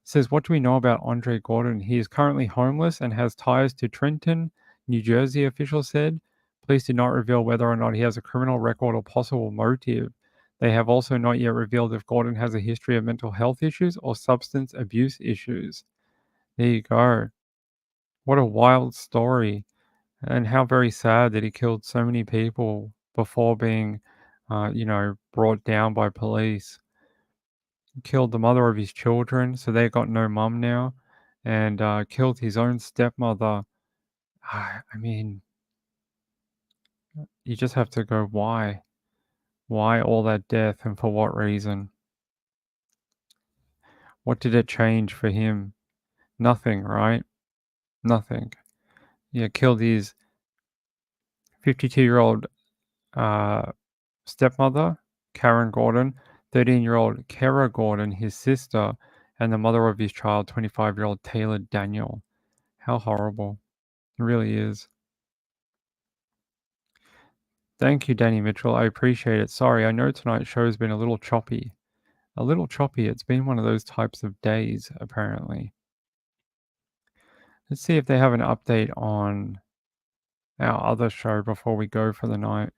Speaker 1: says, what do we know about Andre Gordon? He is currently homeless and has ties to Trenton, New Jersey, officials said. Police did not reveal whether or not he has a criminal record or possible motive. They have also not yet revealed if Gordon has a history of mental health issues or substance abuse issues. There you go. What a wild story. And how very sad that he killed so many people before being, brought down by police. He killed the mother of his children, so they got no mum now, and killed his own stepmother. I mean, you just have to go, why? Why all that death and for what reason? What did it change for him? Nothing, right? Nothing. Yeah, killed his 52-year-old stepmother, Karen Gordon, 13-year-old Kara Gordon, his sister, and the mother of his child, 25-year-old Taylor Daniel. How horrible. It really is. Thank you, Danny Mitchell. I appreciate it. Sorry, I know tonight's show has been a little choppy. A little choppy. It's been one of those types of days, apparently. Let's see if they have an update on our other show before we go for the night.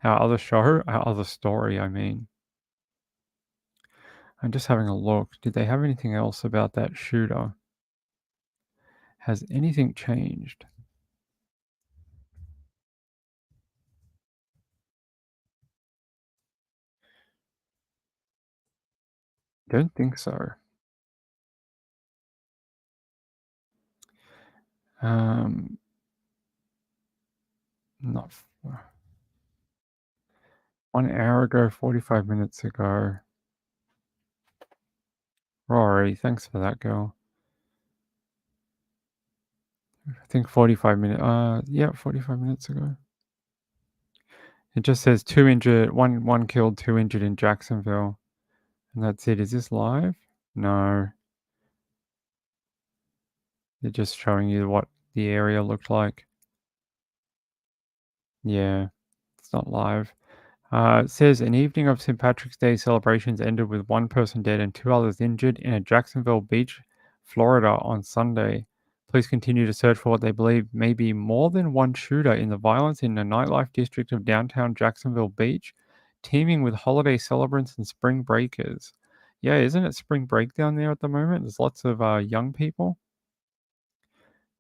Speaker 1: Our other show? Our other story, I mean. I'm just having a look. Did they have anything else about that shooter? Has anything changed? Don't think so. Not 1 hour ago, 45 minutes ago. Rory, thanks for that, girl. I think 45 minutes. 45 minutes ago. It just says 2 injured, one killed, 2 injured in Jacksonville. And that's it. Is this live? No. They're just showing you what the area looked like. Yeah, it's not live. It says an evening of St. Patrick's Day celebrations ended with 1 person dead and 2 others injured in a Jacksonville Beach, Florida on Sunday. Police continue to search for what they believe may be more than one shooter in the violence in the nightlife district of downtown Jacksonville Beach, teeming with holiday celebrants and spring breakers. Yeah, isn't it spring break down there at the moment? There's lots of young people.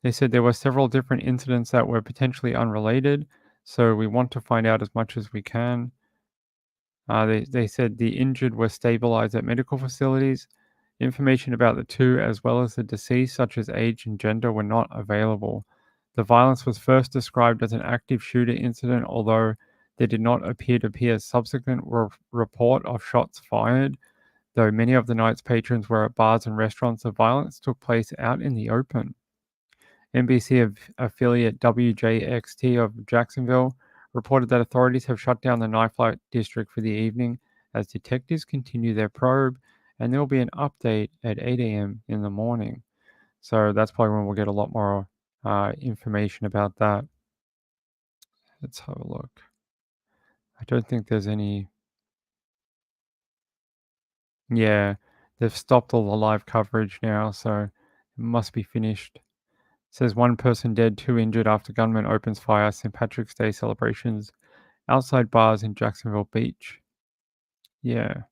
Speaker 1: They said there were several different incidents that were potentially unrelated, so we want to find out as much as we can. They said the injured were stabilized at medical facilities. Information about the 2 as well as the deceased, such as age and gender, were not available. The violence was first described as an active shooter incident, although there did not appear to be a subsequent report of shots fired. Though many of the night's patrons were at bars and restaurants, the violence took place out in the open. NBC affiliate WJXT of Jacksonville reported that authorities have shut down the Knifelight district for the evening as detectives continue their probe, and there will be an update at 8 a.m. in the morning. So that's probably when we'll get a lot more information about that. Let's have a look. I don't think there's any... Yeah, they've stopped all the live coverage now, so it must be finished. It says 1 person dead, 2 injured after gunman opens fire. St. Patrick's Day celebrations outside bars in Jacksonville Beach. Yeah.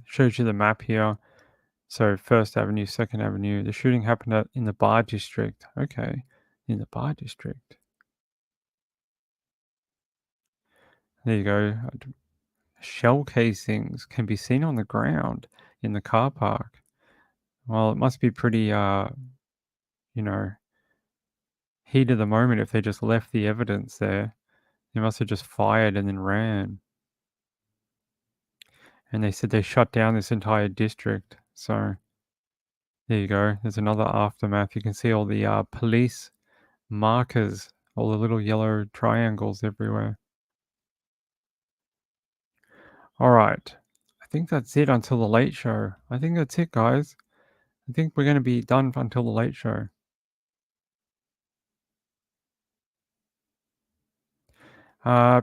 Speaker 1: Shows you the map here. So 1st Avenue, 2nd Avenue. The shooting happened in the bar district. Okay, in the bar district. There you go. Shell casings can be seen on the ground in the car park. Well, it must be pretty, heat of the moment if they just left the evidence there. They must have just fired and then ran. And they said they shut down this entire district. So there you go. There's another aftermath. You can see all the police markers, all the little yellow triangles everywhere. All right. I think that's it until the late show. I think that's it, guys. I think we're going to be done until the late show.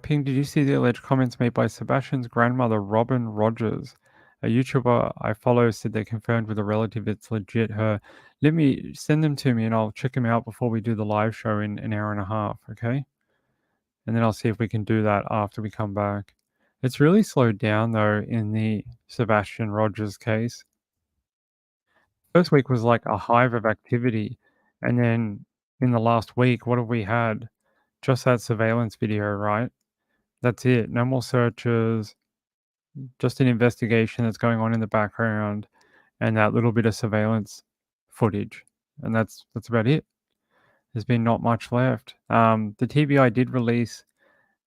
Speaker 1: Ping, did you see the alleged comments made by Sebastian's grandmother, Robin Rogers? A YouTuber I follow said they confirmed with a relative it's legit her. Let me send them to me and I'll check them out before we do the live show in an hour and a half, okay? And then I'll see if we can do that after we come back. It's really slowed down, though, in the Sebastian Rogers case. First week was like a hive of activity. And then in the last week, what have we had? Just that surveillance video, right? That's it. No more searches. Just an investigation that's going on in the background and that little bit of surveillance footage. And that's about it. There's been not much left. The TBI did release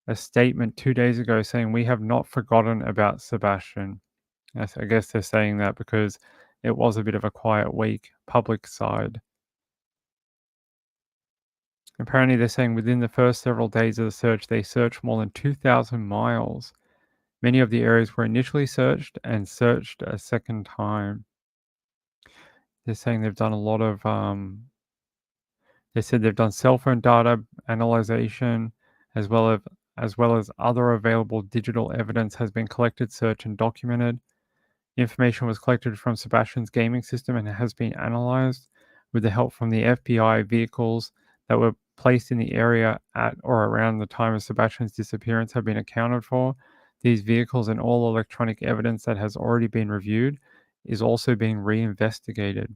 Speaker 1: a statement 2 days ago saying we have not forgotten about Sebastian. I guess they're saying that because it was a bit of a quiet week, public side. Apparently, they're saying within the first several days of the search, they searched more than 2,000 miles. Many of the areas were initially searched and searched a second time. They're saying they've done a lot of, they said they've done cell phone data analyzation as well as other available digital evidence has been collected, searched, and documented. Information was collected from Sebastian's gaming system and has been analyzed with the help from the FBI vehicles that were placed in the area at or around the time of Sebastian's disappearance have been accounted for. These vehicles and all electronic evidence that has already been reviewed is also being reinvestigated.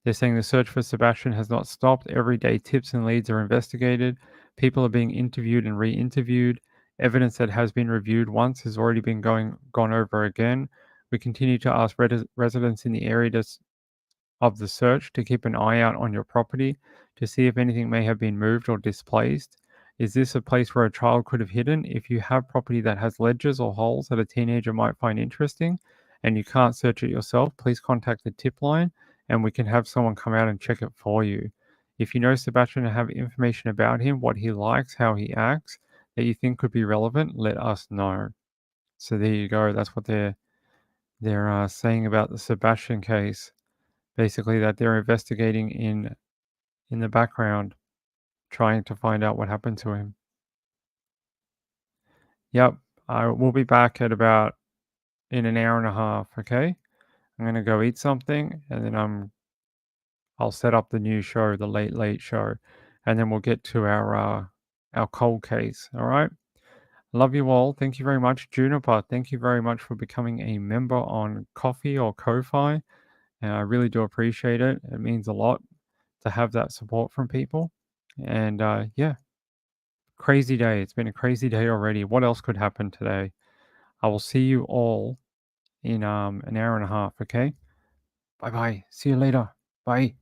Speaker 1: They're saying the search for Sebastian has not stopped. Every day tips and leads are investigated. People are being interviewed and re-interviewed. Evidence that has been reviewed once has already been gone over again. We continue to ask residents in the area of the search to keep an eye out on your property to see if anything may have been moved or displaced. Is this a place where a child could have hidden? If you have property that has ledges or holes that a teenager might find interesting and you can't search it yourself, please contact the tip line and we can have someone come out and check it for you. If you know Sebastian and have information about him, what he likes, how he acts, that you think could be relevant, let us know. So there you go. That's what they're saying about the Sebastian case. Basically, that they're investigating in the background, trying to find out what happened to him. Yep, we'll be back at about in an hour and a half. Okay, I'm gonna go eat something, and then I'll set up the new show, the late show, and then we'll get to our cold case. All right. Love you all. Thank you very much. Juniper, thank you very much for becoming a member on Ko-fi or Ko-fi. And I really do appreciate it. It means a lot to have that support from people. And yeah, crazy day. It's been a crazy day already. What else could happen today? I will see you all in an hour and a half, okay? Bye-bye. See you later. Bye.